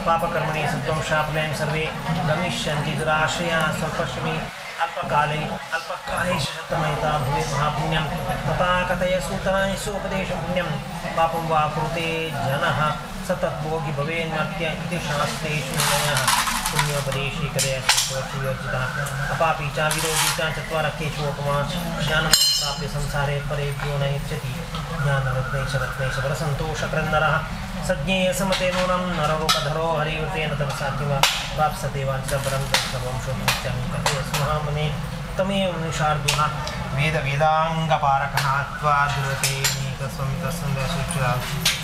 पापकर्मणि सद्वंशापनयं सर्वे गमिष्यन्ति दुराश्रया स्वल्पश्रमी अल्पकाले शतमयता भवेत् महापुण्यं तथा कथय सूतनानि सोपदेशं पुण्यं पापं वा कुरुते जनः स तद्भोगी भवेन्नर्त्य इति शास्त्रेषु नियमः पुण्योपदेशे कदयर्जितः अपापि च विरोधी च चत्वारकेषोपमा ज्ञानं प्राप्य संसारे परेभ्यो न यच्छति ज्ञानरत्नैश्वरसन्तोषक्रन्दरः सज्ञेयसमते नूनं नररूपधरो हरिवृतेन तत्साध्यं प्राप्स्यते वाञ्छितं सर्वं शोधमिच्छामि कथयस्महामने तमेव निशार्दुनः वेदवेदाङ्गपारकनात्वाद्रुतेनेकस्वमितस्सन्दशिक्षा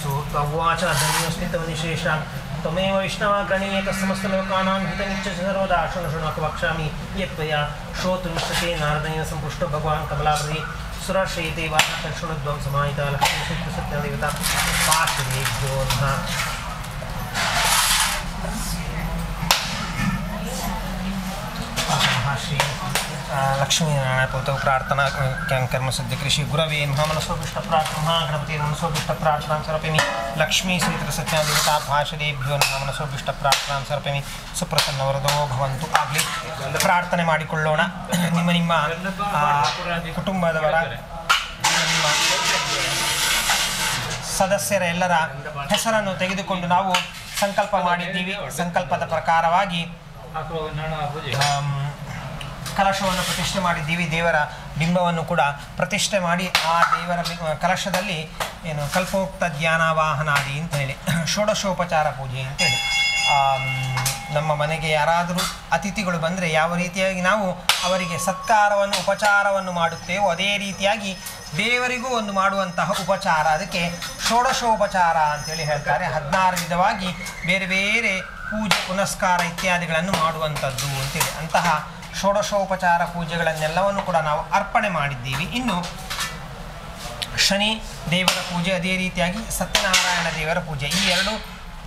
सूक्तवाच धन्योऽस्मि तव निशेषान् त्वमेव विष्णवाग्रणीयकः समस्तलोकानां हितमिच्छ सर्वदा शृणु वक्ष्यामि यत्त्वया श्रोतुमिष्यते नारदेन सम्पृष्टो भगवान् कमलापति सुरश्रेते वा शृणुद्वं समाहिता लक्ष्मीसत्यदेवता पार्श्वेभ्यो नमः ಶ್ರೀ ಲಕ್ಷ್ಮೀನಾರಾಯಣ ಪೌತೌ ಪ್ರಾರ್ಥನಾ ಕರ್ಮ ಸದ್ಯ ಕೃಷಿ ಗುರವೇ ಮಹಾಮನಸೋಭಿಷ್ಟ ಪ್ರಾರ್ಥನಾ ಗಣಪತಿ ಮನಸೋಭಿಷ್ಟ ಪ್ರಾರ್ಥನಾ ಸಮರ್ಪಯಾಮಿ ಲಕ್ಷ್ಮೀ ಶ್ರೀತ್ರ ಸತ್ಯಾದೇವತಾ ಭಾಷದೇಭ್ಯೋ ಮನಸೋಭಿಷ್ಟ ಪ್ರಾರ್ಥನಾ ಸಮರ್ಪಯಾಮಿ ಸುಪ್ರಸನ್ನ ವರದೋ ಭವಂತು ಆಗಲಿ. ಪ್ರಾರ್ಥನೆ ಮಾಡಿಕೊಳ್ಳೋಣ. ನಿಮ್ಮ ನಿಮ್ಮ ಕುಟುಂಬದವರ ನಿಮ್ಮ ಸದಸ್ಯರ ಎಲ್ಲರ ಹೆಸರನ್ನು ತೆಗೆದುಕೊಂಡು ನಾವು ಸಂಕಲ್ಪ ಮಾಡಿದ್ದೀವಿ. ಸಂಕಲ್ಪದ ಪ್ರಕಾರವಾಗಿ ಕಲಶವನ್ನು ಪ್ರತಿಷ್ಠೆ ಮಾಡಿದ್ದೀವಿ. ದೇವರ ಬಿಂಬವನ್ನು ಕೂಡ ಪ್ರತಿಷ್ಠೆ ಮಾಡಿ ಆ ದೇವರ ಕಲಶದಲ್ಲಿ ಏನು ಕಲ್ಪೋಕ್ತ ಧ್ಯಾನವಾಹನಾದಿ ಅಂತ ಹೇಳಿ ಷೋಡಶೋಪಚಾರ ಪೂಜೆ ಅಂತೇಳಿ ನಮ್ಮ ಮನೆಗೆ ಯಾರಾದರೂ ಅತಿಥಿಗಳು ಬಂದರೆ ಯಾವ ರೀತಿಯಾಗಿ ನಾವು ಅವರಿಗೆ ಸತ್ಕಾರವನ್ನು ಉಪಚಾರವನ್ನು ಮಾಡುತ್ತೇವೋ ಅದೇ ರೀತಿಯಾಗಿ ದೇವರಿಗೂ ಒಂದು ಮಾಡುವಂತಹ ಉಪಚಾರ, ಅದಕ್ಕೆ ಷೋಡಶೋಪಚಾರ ಅಂತೇಳಿ ಹೇಳ್ತಾರೆ. 16 ವಿಧವಾಗಿ ಬೇರೆ ಬೇರೆ ಪೂಜೆ ಪುನಸ್ಕಾರ ಇತ್ಯಾದಿಗಳನ್ನು ಮಾಡುವಂಥದ್ದು ಅಂತೇಳಿ ಅಂತಹ ಷೋಡಶೋಪಚಾರ ಪೂಜೆಗಳನ್ನೆಲ್ಲವನ್ನು ಕೂಡ ನಾವು ಅರ್ಪಣೆ ಮಾಡಿದ್ದೀವಿ. ಇನ್ನು ಶನಿ ದೇವರ ಪೂಜೆ, ಅದೇ ರೀತಿಯಾಗಿ ಸತ್ಯನಾರಾಯಣ ದೇವರ ಪೂಜೆ, ಈ ಎರಡು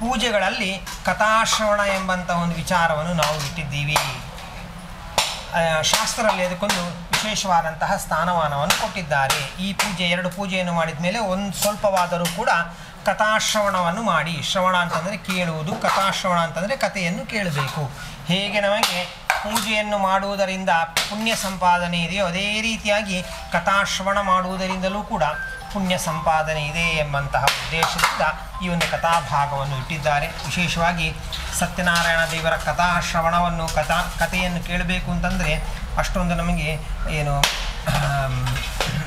ಪೂಜೆಗಳಲ್ಲಿ ಕಥಾಶ್ರವಣ ಎಂಬಂತಹ ಒಂದು ವಿಚಾರವನ್ನು ನಾವು ಇಟ್ಟಿದ್ದೀವಿ. ಶಾಸ್ತ್ರದಲ್ಲಿ ಅದಕ್ಕೊಂದು ವಿಶೇಷವಾದಂತಹ ಸ್ಥಾನಮಾನವನ್ನು ಕೊಟ್ಟಿದ್ದಾರೆ. ಈ ಪೂಜೆ ಎರಡು ಪೂಜೆಯನ್ನು ಮಾಡಿದ ಮೇಲೆ ಒಂದು ಸ್ವಲ್ಪವಾದರೂ ಕೂಡ ಕಥಾಶ್ರವಣವನ್ನು ಮಾಡಿ. ಶ್ರವಣ ಅಂತಂದರೆ ಕೇಳುವುದು, ಕಥಾಶ್ರವಣ ಅಂತಂದರೆ ಕಥೆಯನ್ನು ಕೇಳಬೇಕು. ಹೇಗೆ ನಮಗೆ ಪೂಜೆಯನ್ನು ಮಾಡುವುದರಿಂದ ಪುಣ್ಯ ಸಂಪಾದನೆ ಇದೆಯೋ ಅದೇ ರೀತಿಯಾಗಿ ಕಥಾಶ್ರವಣ ಮಾಡುವುದರಿಂದಲೂ ಕೂಡ ಪುಣ್ಯ ಸಂಪಾದನೆ ಇದೆ ಎಂಬಂತಹ ಉದ್ದೇಶದಿಂದ ಈ ಒಂದು ಕಥಾಭಾಗವನ್ನು ಇಟ್ಟಿದ್ದಾರೆ. ವಿಶೇಷವಾಗಿ ಸತ್ಯನಾರಾಯಣ ದೇವರ ಕಥಾಶ್ರವಣವನ್ನು ಕಥೆಯನ್ನು ಕೇಳಬೇಕು ಅಂತಂದರೆ ಅಷ್ಟೊಂದು ನಮಗೆ ಏನು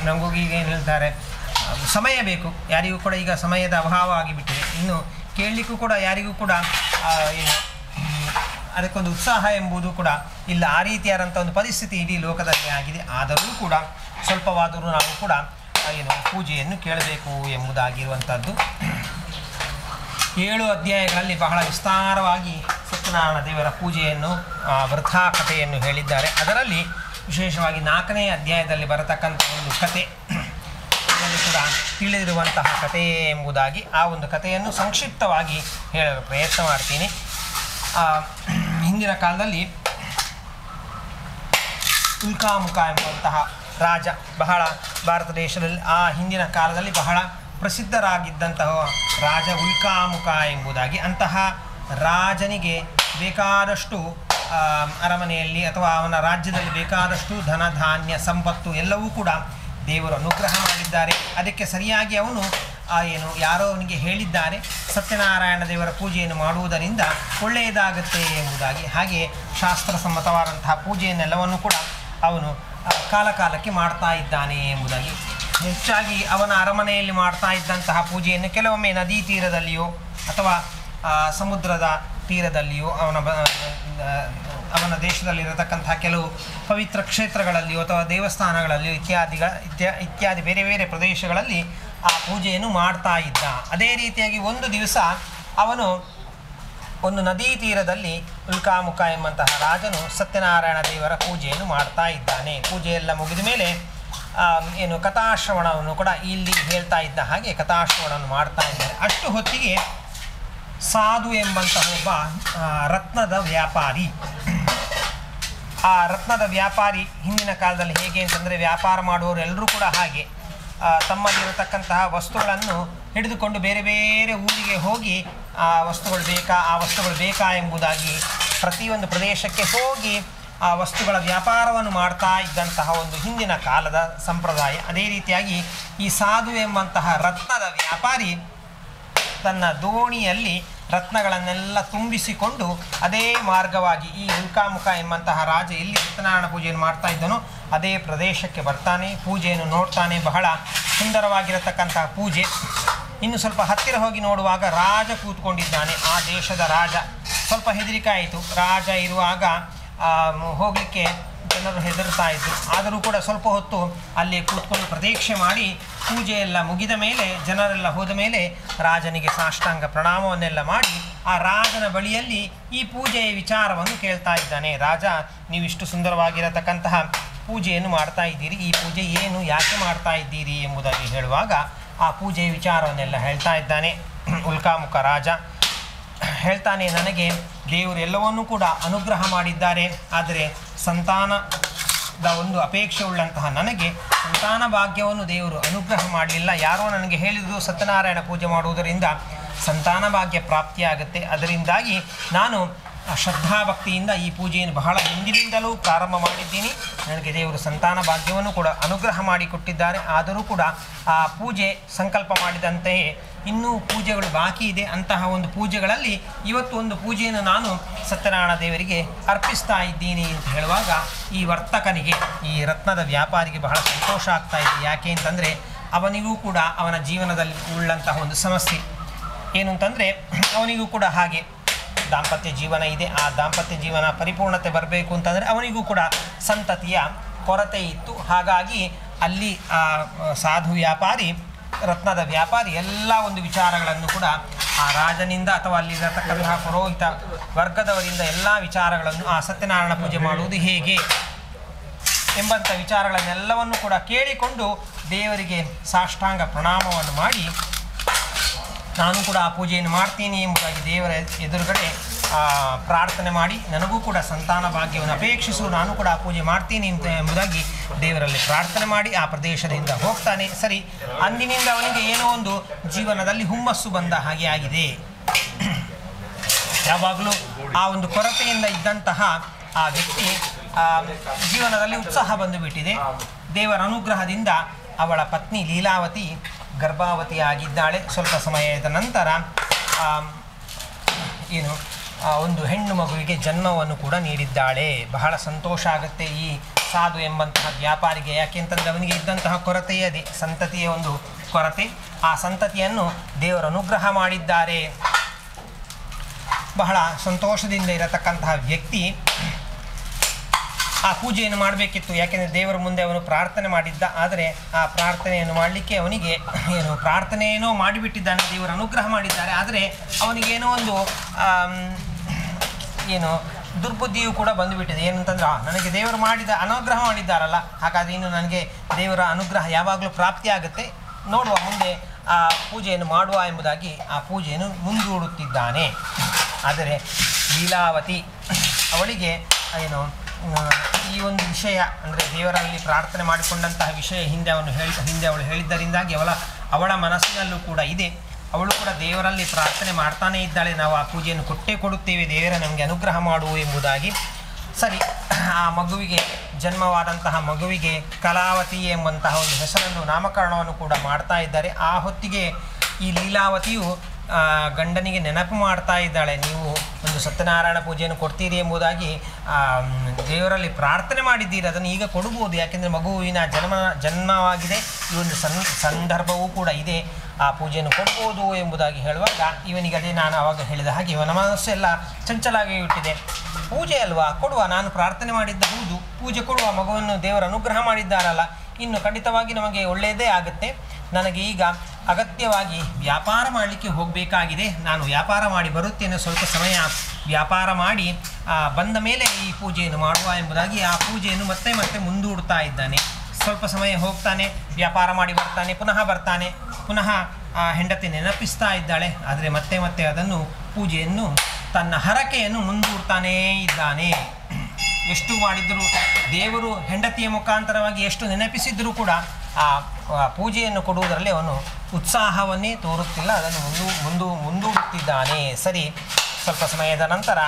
ನಮಗೀಗ ಏನು ಹೇಳ್ತಾರೆ ಸಮಯ ಬೇಕು. ಯಾರಿಗೂ ಕೂಡ ಈಗ ಸಮಯದ ಅಭಾವ ಆಗಿಬಿಟ್ಟಿದೆ. ಇನ್ನು ಕೇಳಲಿಕ್ಕೂ ಕೂಡ ಯಾರಿಗೂ ಕೂಡ ಏನು ಅದಕ್ಕೊಂದು ಉತ್ಸಾಹ ಎಂಬುದು ಕೂಡ ಇಲ್ಲ. ಆ ರೀತಿಯಾದಂಥ ಒಂದು ಪರಿಸ್ಥಿತಿ ಇಡೀ ಲೋಕದಲ್ಲಿ ಆಗಿದೆ. ಆದರೂ ಕೂಡ ಸ್ವಲ್ಪವಾದರೂ ನಾವು ಕೂಡ ಏನು ಪೂಜೆಯನ್ನು ಕೇಳಬೇಕು ಎಂಬುದಾಗಿರುವಂಥದ್ದು. 7 ಅಧ್ಯಾಯಗಳಲ್ಲಿ ಬಹಳ ವಿಸ್ತಾರವಾಗಿ ಸತ್ಯನಾರಾಯಣ ದೇವರ ಪೂಜೆಯನ್ನು ವೃಥಾ ಕಥೆಯನ್ನು ಹೇಳಿದ್ದಾರೆ. ಅದರಲ್ಲಿ ವಿಶೇಷವಾಗಿ 4ನೇ ಅಧ್ಯಾಯದಲ್ಲಿ ಬರತಕ್ಕಂಥ ಒಂದು ಕತೆ ಕೂಡ ತಿಳಿದಿರುವಂತಹ ಕಥೆ ಎಂಬುದಾಗಿ ಆ ಒಂದು ಕಥೆಯನ್ನು ಸಂಕ್ಷಿಪ್ತವಾಗಿ ಹೇಳಲು ಪ್ರಯತ್ನ ಮಾಡ್ತೀನಿ. ಹಿಂದಿನ ಕಾಲದಲ್ಲಿ ಉಲ್ಕಾಮುಖ ಎಂಬಂತಹ ರಾಜ ಬಹಳ ಭಾರತ ದೇಶದಲ್ಲಿ ಆ ಹಿಂದಿನ ಕಾಲದಲ್ಲಿ ಬಹಳ ಪ್ರಸಿದ್ಧರಾಗಿದ್ದಂತಹ ರಾಜ ಉಲ್ಕಾಮುಖ ಎಂಬುದಾಗಿ. ಅಂತಹ ರಾಜನಿಗೆ ಬೇಕಾದಷ್ಟು ಅರಮನೆಯಲ್ಲಿ ಅಥವಾ ಅವನ ರಾಜ್ಯದಲ್ಲಿ ಬೇಕಾದಷ್ಟು ಧನ ಧಾನ್ಯ ಸಂಪತ್ತು ಎಲ್ಲವೂ ಕೂಡ ದೇವರು ಅನುಗ್ರಹ ಮಾಡಿದ್ದಾರೆ. ಅದಕ್ಕೆ ಸರಿಯಾಗಿ ಅವನು ಯಾರೋ ಅವನಿಗೆ ಹೇಳಿದ್ದಾರೆ ಸತ್ಯನಾರಾಯಣ ದೇವರ ಪೂಜೆಯನ್ನು ಮಾಡುವುದರಿಂದ ಒಳ್ಳೆಯದಾಗುತ್ತೆ ಎಂಬುದಾಗಿ. ಹಾಗೆ ಶಾಸ್ತ್ರಸಮ್ಮತವಾದಂತಹ ಪೂಜೆಯನ್ನೆಲ್ಲವನ್ನು ಕೂಡ ಅವನು ಕಾಲಕಾಲಕ್ಕೆ ಮಾಡ್ತಾ ಇದ್ದಾನೆ ಎಂಬುದಾಗಿ. ಹೆಚ್ಚಾಗಿ ಅವನ ಅರಮನೆಯಲ್ಲಿ ಮಾಡ್ತಾ ಇದ್ದಂತಹ ಪೂಜೆಯನ್ನು ಕೆಲವೊಮ್ಮೆ ನದಿ ತೀರದಲ್ಲಿಯೋ ಅಥವಾ ಸಮುದ್ರದ ತೀರದಲ್ಲಿಯೋ ಅವನ ದೇಶದಲ್ಲಿರತಕ್ಕಂತಹ ಕೆಲವು ಪವಿತ್ರ ಕ್ಷೇತ್ರಗಳಲ್ಲಿಯೋ ಅಥವಾ ದೇವಸ್ಥಾನಗಳಲ್ಲಿಯೋ ಇತ್ಯಾದಿ ಬೇರೆ ಬೇರೆ ಪ್ರದೇಶಗಳಲ್ಲಿ ಆ ಪೂಜೆಯನ್ನು ಮಾಡ್ತಾ ಇದ್ದ. ಅದೇ ರೀತಿಯಾಗಿ ಒಂದು ದಿವಸ ಅವನು ಒಂದು ನದಿ ತೀರದಲ್ಲಿ ಉಲ್ಕಾಮುಖ ಎಂಬಂತಹ ರಾಜನು ಸತ್ಯನಾರಾಯಣ ದೇವರ ಪೂಜೆಯನ್ನು ಮಾಡ್ತಾ ಇದ್ದಾನೆ. ಪೂಜೆಯೆಲ್ಲ ಮುಗಿದ ಮೇಲೆ ಏನು ಕಥಾಶ್ರವಣವನ್ನು ಕೂಡ ಇಲ್ಲಿ ಹೇಳ್ತಾ ಇದ್ದ ಹಾಗೆ ಕಥಾಶ್ರವಣವನ್ನು ಮಾಡ್ತಾ ಇದ್ದಾನೆ. ಅಷ್ಟು ಹೊತ್ತಿಗೆ ಸಾಧು ಎಂಬಂತಹ ಒಬ್ಬ ರತ್ನದ ವ್ಯಾಪಾರಿ, ಆ ರತ್ನದ ವ್ಯಾಪಾರಿ ಹಿಂದಿನ ಕಾಲದಲ್ಲಿ ಹೇಗೆ ಅಂತಂದರೆ ವ್ಯಾಪಾರ ಮಾಡುವವರು ಎಲ್ಲರೂ ಕೂಡ ಹಾಗೆ ತಮ್ಮಲ್ಲಿರತಕ್ಕಂತಹ ವಸ್ತುಗಳನ್ನು ಹಿಡಿದುಕೊಂಡು ಬೇರೆ ಬೇರೆ ಊರಿಗೆ ಹೋಗಿ ಆ ವಸ್ತುಗಳು ಬೇಕಾ ಎಂಬುದಾಗಿ ಪ್ರತಿಯೊಂದು ಪ್ರದೇಶಕ್ಕೆ ಹೋಗಿ ಆ ವಸ್ತುಗಳ ವ್ಯಾಪಾರವನ್ನು ಮಾಡ್ತಾ ಇದ್ದಂತಹ ಒಂದು ಹಿಂದಿನ ಕಾಲದ ಸಂಪ್ರದಾಯ. ಅದೇ ರೀತಿಯಾಗಿ ಈ ಸಾಧು ಎಂಬಂತಹ ರತ್ನದ ವ್ಯಾಪಾರಿ ತನ್ನ ದೋಣಿಯಲ್ಲಿ ರತ್ನಗಳನ್ನೆಲ್ಲ ತುಂಬಿಸಿಕೊಂಡು ಅದೇ ಮಾರ್ಗವಾಗಿ ಈ ಉಲ್ಕಾಮುಖ ಎಂಬಂತಹ ರಾಜ ಎಲ್ಲಿ ಸತ್ಯನಾರಾಯಣ ಪೂಜೆಯನ್ನು ಮಾಡ್ತಾ ಇದ್ದನೋ ಅದೇ ಪ್ರದೇಶಕ್ಕೆ ಬರ್ತಾನೆ, ಪೂಜೆಯನ್ನು ನೋಡ್ತಾನೆ. ಬಹಳ ಸುಂದರವಾಗಿರತಕ್ಕಂತಹ ಪೂಜೆ. ಇನ್ನು ಸ್ವಲ್ಪ ಹತ್ತಿರ ಹೋಗಿ ನೋಡುವಾಗ ರಾಜ ಕೂತ್ಕೊಂಡಿದ್ದಾನೆ, ಆ ದೇಶದ ರಾಜ. ಸ್ವಲ್ಪ ಹೆದರಿಕೆ ಆಯಿತು. ರಾಜ ಇರುವಾಗ ಹೋಗಲಿಕ್ಕೆ ಜನರು ಹೆದರ್ತಾ ಇದ್ದರು. ಆದರೂ ಕೂಡ ಸ್ವಲ್ಪ ಹೊತ್ತು ಅಲ್ಲಿ ಕೂತ್ಕೊಂಡು ಪ್ರತೀಕ್ಷೆ ಮಾಡಿ ಪೂಜೆಯೆಲ್ಲ ಮುಗಿದ ಮೇಲೆ ಜನರೆಲ್ಲ ಹೋದ ಮೇಲೆ ರಾಜನಿಗೆ ಸಾಷ್ಟಾಂಗ ಪ್ರಣಾಮವನ್ನೆಲ್ಲ ಮಾಡಿ ಆ ರಾಜನ ಬಳಿಯಲ್ಲಿ ಈ ಪೂಜೆಯ ವಿಚಾರವನ್ನು ಕೇಳ್ತಾ ಇದ್ದಾನೆ. ರಾಜ, ನೀವಿಷ್ಟು ಸುಂದರವಾಗಿರತಕ್ಕಂತಹ ಪೂಜೆಯನ್ನು ಮಾಡ್ತಾ ಇದ್ದೀರಿ, ಈ ಪೂಜೆ ಏನು, ಯಾಕೆ ಮಾಡ್ತಾ ಇದ್ದೀರಿ ಎಂಬುದಾಗಿ ಹೇಳುವಾಗ ಆ ಪೂಜೆಯ ವಿಚಾರವನ್ನೆಲ್ಲ ಹೇಳ್ತಾ ಇದ್ದಾನೆ ಉಲ್ಕಾಮುಖ ರಾಜ. ಹೇಳ್ತಾನೆ, ನನಗೆ ದೇವರು ಎಲ್ಲವನ್ನೂ ಕೂಡ ಅನುಗ್ರಹ ಮಾಡಿದ್ದಾರೆ, ಆದರೆ ಸಂತಾನದ ಒಂದು ಅಪೇಕ್ಷೆ ಉಳ್ಳಂತಹ ನನಗೆ ಸಂತಾನ ಭಾಗ್ಯವನ್ನು ದೇವರು ಅನುಗ್ರಹ ಮಾಡಲಿಲ್ಲ. ಯಾರೋ ನನಗೆ ಹೇಳಿದರು ಸತ್ಯನಾರಾಯಣ ಪೂಜೆ ಮಾಡುವುದರಿಂದ ಸಂತಾನ ಭಾಗ್ಯ ಪ್ರಾಪ್ತಿಯಾಗುತ್ತೆ, ಅದರಿಂದಾಗಿ ನಾನು ಶ್ರದ್ಧಾಭಕ್ತಿಯಿಂದ ಈ ಪೂಜೆಯನ್ನು ಬಹಳ ಹಿಂದಿನಿಂದಲೂ ಪ್ರಾರಂಭ ಮಾಡಿದ್ದೀನಿ. ನನಗೆ ದೇವರು ಸಂತಾನ ಭಾಗ್ಯವನ್ನು ಕೂಡ ಅನುಗ್ರಹ ಮಾಡಿಕೊಟ್ಟಿದ್ದಾರೆ. ಆದರೂ ಕೂಡ ಆ ಪೂಜೆ ಸಂಕಲ್ಪ ಮಾಡಿದಂತೆಯೇ ಇನ್ನೂ ಪೂಜೆಗಳು ಬಾಕಿ ಇದೆ. ಅಂತಹ ಒಂದು ಪೂಜೆಗಳಲ್ಲಿ ಇವತ್ತು ಒಂದು ಪೂಜೆಯನ್ನು ನಾನು ಸತ್ಯನಾರಾಯಣ ದೇವರಿಗೆ ಅರ್ಪಿಸ್ತಾ ಇದ್ದೀನಿ ಅಂತ ಹೇಳುವಾಗ ಈ ವರ್ತಕನಿಗೆ, ಈ ರತ್ನದ ವ್ಯಾಪಾರಿಗೆ ಬಹಳ ಸಂತೋಷ ಆಗ್ತಾ ಇದೆ. ಯಾಕೆ ಅಂತಂದರೆ ಅವನಿಗೂ ಕೂಡ ಅವನ ಜೀವನದಲ್ಲಿ ಉಳ್ಳಂತಹ ಒಂದು ಸಮಸ್ಯೆ ಏನು ಅಂತಂದರೆ, ಅವನಿಗೂ ಕೂಡ ಹಾಗೆ ದಾಂಪತ್ಯ ಜೀವನ ಇದೆ. ಆ ದಾಂಪತ್ಯ ಜೀವನ ಪರಿಪೂರ್ಣತೆ ಬರಬೇಕು ಅಂತಂದರೆ ಅವನಿಗೂ ಕೂಡ ಸಂತತಿಯ ಕೊರತೆ ಇತ್ತು. ಹಾಗಾಗಿ ಅಲ್ಲಿ ಆ ಸಾಧು ವ್ಯಾಪಾರಿ, ರತ್ನದ ವ್ಯಾಪಾರಿ ಎಲ್ಲ ಒಂದು ವಿಚಾರಗಳನ್ನು ಕೂಡ ಆ ರಾಜನಿಂದ ಅಥವಾ ಅಲ್ಲಿರತಕ್ಕಂತಹ ಪುರೋಹಿತ ವರ್ಗದವರಿಂದ ಎಲ್ಲ ವಿಚಾರಗಳನ್ನು ಆ ಸತ್ಯನಾರಾಯಣ ಪೂಜೆ ಮಾಡುವುದು ಹೇಗೆ ಎಂಬಂಥ ವಿಚಾರಗಳನ್ನೆಲ್ಲವನ್ನು ಕೂಡ ಕೇಳಿಕೊಂಡು ದೇವರಿಗೆ ಸಾಷ್ಟಾಂಗ ಪ್ರಣಾಮವನ್ನು ಮಾಡಿ ನಾನು ಕೂಡ ಆ ಪೂಜೆಯನ್ನು ಮಾಡ್ತೀನಿ ಎಂಬುದಾಗಿ ದೇವರ ಎದುರುಗಡೆ ಪ್ರಾರ್ಥನೆ ಮಾಡಿ, ನನಗೂ ಕೂಡ ಸಂತಾನ ಭಾಗ್ಯವನ್ನು ಅಪೇಕ್ಷಿಸು, ನಾನು ಕೂಡ ಆ ಪೂಜೆ ಮಾಡ್ತೀನಿ ಎಂಬುದಾಗಿ ದೇವರಲ್ಲಿ ಪ್ರಾರ್ಥನೆ ಮಾಡಿ ಆ ಪ್ರದೇಶದಿಂದ ಹೋಗ್ತಾನೆ. ಸರಿ, ಅಂದಿನಿಂದ ಅವನಿಗೆ ಏನೋ ಒಂದು ಜೀವನದಲ್ಲಿ ಹುಮ್ಮಸ್ಸು ಬಂದ ಹಾಗೆ ಆಗಿದೆ. ಯಾವಾಗಲೂ ಆ ಒಂದು ಕೊರತೆಯಿಂದ ಇದ್ದಂತಹ ಆ ವ್ಯಕ್ತಿ ಜೀವನದಲ್ಲಿ ಉತ್ಸಾಹ ಬಂದುಬಿಟ್ಟಿದೆ. ದೇವರ ಅನುಗ್ರಹದಿಂದ ಅವಳ ಪತ್ನಿ ಲೀಲಾವತಿ ಗರ್ಭಾವತಿಯಾಗಿದ್ದಾಳೆ. ಸ್ವಲ್ಪ ಸಮಯದ ನಂತರ ಒಂದು ಹೆಣ್ಣು ಮಗುವಿಗೆ ಜನ್ಮವನ್ನು ಕೂಡ ನೀಡಿದ್ದಾಳೆ. ಬಹಳ ಸಂತೋಷ ಆಗುತ್ತೆ ಈ ಸಾಧು ಎಂಬಂತಹ ವ್ಯಾಪಾರಿಗೆ. ಯಾಕೆಂತಂದರೆ ಅವನಿಗೆ ಇದ್ದಂತಹ ಕೊರತೆಯೇ ಅದೇ, ಸಂತತಿಯ ಒಂದು ಕೊರತೆ. ಆ ಸಂತತಿಯನ್ನು ದೇವರ ಅನುಗ್ರಹ ಮಾಡಿದ್ದಾರೆ. ಬಹಳ ಸಂತೋಷದಿಂದ ಇರತಕ್ಕಂತಹ ವ್ಯಕ್ತಿ ಆ ಪೂಜೆಯನ್ನು ಮಾಡಬೇಕಿತ್ತು. ಯಾಕೆಂದರೆ ದೇವರ ಮುಂದೆ ಅವನು ಪ್ರಾರ್ಥನೆ ಮಾಡಿದ್ದ. ಆದರೆ ಆ ಪ್ರಾರ್ಥನೆಯನ್ನು ಮಾಡಲಿಕ್ಕೆ ಅವನಿಗೆ ಪ್ರಾರ್ಥನೆಯೇನೋ ಮಾಡಿಬಿಟ್ಟಿದ್ದಾನೆ, ದೇವರ ಅನುಗ್ರಹ ಮಾಡಿದ್ದಾರೆ. ಆದರೆ ಅವನಿಗೇನೋ ಒಂದು ದುರ್ಬುದ್ಧಿಯೂ ಕೂಡ ಬಂದುಬಿಟ್ಟಿದೆ. ಏನಂತಂದ್ರೆ, ನನಗೆ ದೇವರು ಅನುಗ್ರಹ ಮಾಡಿದ್ದಾರಲ್ಲ, ಹಾಗಾದರೆ ಇನ್ನು ನನಗೆ ದೇವರ ಅನುಗ್ರಹ ಯಾವಾಗಲೂ ಪ್ರಾಪ್ತಿಯಾಗುತ್ತೆ, ನೋಡುವ ಮುಂದೆ ಆ ಪೂಜೆಯನ್ನು ಮಾಡುವ ಎಂಬುದಾಗಿ ಆ ಪೂಜೆಯನ್ನು ಮುಂದೂಡುತ್ತಿದ್ದಾನೆ. ಆದರೆ ಲೀಲಾವತಿ ಅವಳಿಗೆ ಈ ಒಂದು ವಿಷಯ ಅಂದರೆ ದೇವರಲ್ಲಿ ಪ್ರಾರ್ಥನೆ ಮಾಡಿಕೊಂಡಂತಹ ವಿಷಯ ಹಿಂದೆ ಅವಳು ಹೇಳಿದ್ದರಿಂದಾಗಿ ಅವಳ ಮನಸ್ಸಿನಲ್ಲೂ ಕೂಡ ಇದೆ. ಅವಳು ಕೂಡ ದೇವರಲ್ಲಿ ಪ್ರಾರ್ಥನೆ ಮಾಡ್ತಾನೇ ಇದ್ದಾಳೆ, ನಾವು ಆ ಪೂಜೆಯನ್ನು ಕೊಟ್ಟೇ ಕೊಡುತ್ತೇವೆ, ದೇವರ ನಮಗೆ ಅನುಗ್ರಹ ಮಾಡುವು ಎಂಬುದಾಗಿ. ಸರಿ, ಆ ಮಗುವಿಗೆ ಜನ್ಮವಾದಂತಹ ಮಗುವಿಗೆ ಕಲಾವತಿ ಎಂಬಂತಹ ಒಂದು ಹೆಸರನ್ನು ನಾಮಕರಣವನ್ನು ಕೂಡ ಮಾಡ್ತಾ ಇದ್ದಾರೆ. ಆ ಹೊತ್ತಿಗೆ ಈ ಲೀಲಾವತಿಯು ಗಂಡನಿಗೆ ನೆನಪು ಮಾಡ್ತಾ ಇದ್ದಾಳೆ, ನೀವು ಒಂದು ಸತ್ಯನಾರಾಯಣ ಪೂಜೆಯನ್ನು ಕೊಡ್ತೀರಿ ಎಂಬುದಾಗಿ ದೇವರಲ್ಲಿ ಪ್ರಾರ್ಥನೆ ಮಾಡಿದ್ದೀರಿ, ಅದನ್ನು ಈಗ ಕೊಡ್ಬೋದು, ಯಾಕೆಂದರೆ ಮಗುವಿನ ಜನ್ಮವಾಗಿದೆ, ಈ ಒಂದು ಸಂದರ್ಭವೂ ಕೂಡ ಇದೆ, ಆ ಪೂಜೆಯನ್ನು ಕೊಡ್ಬೋದು ಎಂಬುದಾಗಿ ಹೇಳುವಾಗ ಇವನಿಗೆ ಅದೇ ನಾನು ಆವಾಗ ಹೇಳಿದ ಹಾಗೆ ಇವನ ಮನಸ್ಸು ಎಲ್ಲ ಚಂಚಲಾಗಿ ಬಿಟ್ಟಿದೆ. ಪೂಜೆ ಅಲ್ವಾ, ಕೊಡುವ, ನಾನು ಪ್ರಾರ್ಥನೆ ಮಾಡಿದ್ದ ಹೌದು, ಪೂಜೆ ಕೊಡುವ, ಮಗುವನ್ನು ದೇವರ ಅನುಗ್ರಹ ಮಾಡಿದ್ದಾರಲ್ಲ, ಇನ್ನು ಖಂಡಿತವಾಗಿ ನಮಗೆ ಒಳ್ಳೆಯದೇ ಆಗುತ್ತೆ. ನನಗೆ ಈಗ ಅಗತ್ಯವಾಗಿ ವ್ಯಾಪಾರ ಮಾಡಲಿಕ್ಕೆ ಹೋಗಬೇಕಾಗಿದೆ, ನಾನು ವ್ಯಾಪಾರ ಮಾಡಿ ಬರುತ್ತೇನೆ, ಸ್ವಲ್ಪ ಸಮಯ ವ್ಯಾಪಾರ ಮಾಡಿ ಬಂದ ಮೇಲೆ ಈ ಪೂಜೆಯನ್ನು ಮಾಡುವ ಎಂಬುದಾಗಿ ಆ ಪೂಜೆಯನ್ನು ಮತ್ತೆ ಮತ್ತೆ ಮುಂದೂಡ್ತಾ ಇದ್ದಾನೆ. ಸ್ವಲ್ಪ ಸಮಯ ಹೋಗ್ತಾನೆ, ವ್ಯಾಪಾರ ಮಾಡಿ ಬರ್ತಾನೆ, ಪುನಃ ಹೆಂಡತಿ ನೆನಪಿಸ್ತಾ ಇದ್ದಾಳೆ. ಆದರೆ ಮತ್ತೆ ಮತ್ತೆ ಅದನ್ನು ಪೂಜೆಯನ್ನು ತನ್ನ ಹರಕೆಯನ್ನು ಮುಂದೂಡ್ತಾನೇ ಇದ್ದಾನೆ. ಎಷ್ಟು ಮಾಡಿದರೂ ದೇವರು ಹೆಂಡತಿಯ ಮುಖಾಂತರವಾಗಿ ಎಷ್ಟು ನೆನಪಿಸಿದರೂ ಕೂಡ ಆ ಪೂಜೆಯನ್ನು ಕೊಡುವುದರಲ್ಲಿ ಅವನು ಉತ್ಸಾಹವನ್ನೇ ತೋರುತ್ತಿಲ್ಲ, ಅದನ್ನು ಮುಂದೂಡುತ್ತಿದ್ದಾನೆ. ಸರಿ, ಸ್ವಲ್ಪ ಸಮಯದ ನಂತರ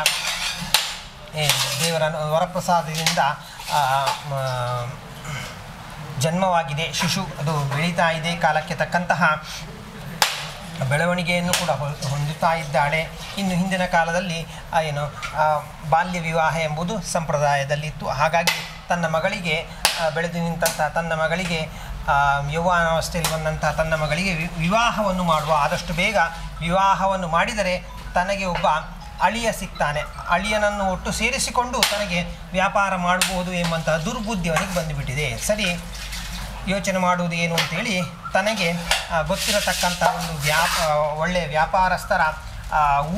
ದೇವರ ವರಪ್ರಸಾದದಿಂದ ಜನ್ಮವಾಗಿದೆ, ಶಿಶು ಅದು ಬೆಳೀತಾ ಇದೆ, ಕಾಲಕ್ಕೆ ತಕ್ಕಂತಹ ಬೆಳವಣಿಗೆಯನ್ನು ಕೂಡ ಹೊಂದುತ್ತಾ ಇದ್ದಾಳೆ. ಇನ್ನು ಹಿಂದಿನ ಕಾಲದಲ್ಲಿ ಬಾಲ್ಯ ವಿವಾಹ ಎಂಬುದು ಸಂಪ್ರದಾಯದಲ್ಲಿತ್ತು. ಹಾಗಾಗಿ ತನ್ನ ಮಗಳಿಗೆ ಬೆಳೆದು ನಿಂತಹ ತನ್ನ ಮಗಳಿಗೆ ಯೌವನಾವಸ್ಥೆಯಲ್ಲಿ ಬಂದಂತಹ ತನ್ನ ಮಗಳಿಗೆ ವಿವಾಹವನ್ನು ಮಾಡುವ, ಆದಷ್ಟು ಬೇಗ ವಿವಾಹವನ್ನು ಮಾಡಿದರೆ ತನಗೆ ಒಬ್ಬ ಅಳಿಯ ಸಿಗ್ತಾನೆ, ಅಳಿಯನನ್ನು ಒಟ್ಟು ಸೇರಿಸಿಕೊಂಡು ತನಗೆ ವ್ಯಾಪಾರ ಮಾಡಬಹುದು ಎಂಬಂತಹ ದುರ್ಬುದ್ಧಿ ಅವನಿಗೆ ಬಂದುಬಿಟ್ಟಿದೆ. ಸರಿ, ಯೋಚನೆ ಮಾಡುವುದು ಏನು ಅಂತೇಳಿ ತನಗೆ ಗೊತ್ತಿರತಕ್ಕಂಥ ಒಂದು ಒಳ್ಳೆಯ ವ್ಯಾಪಾರಸ್ಥರ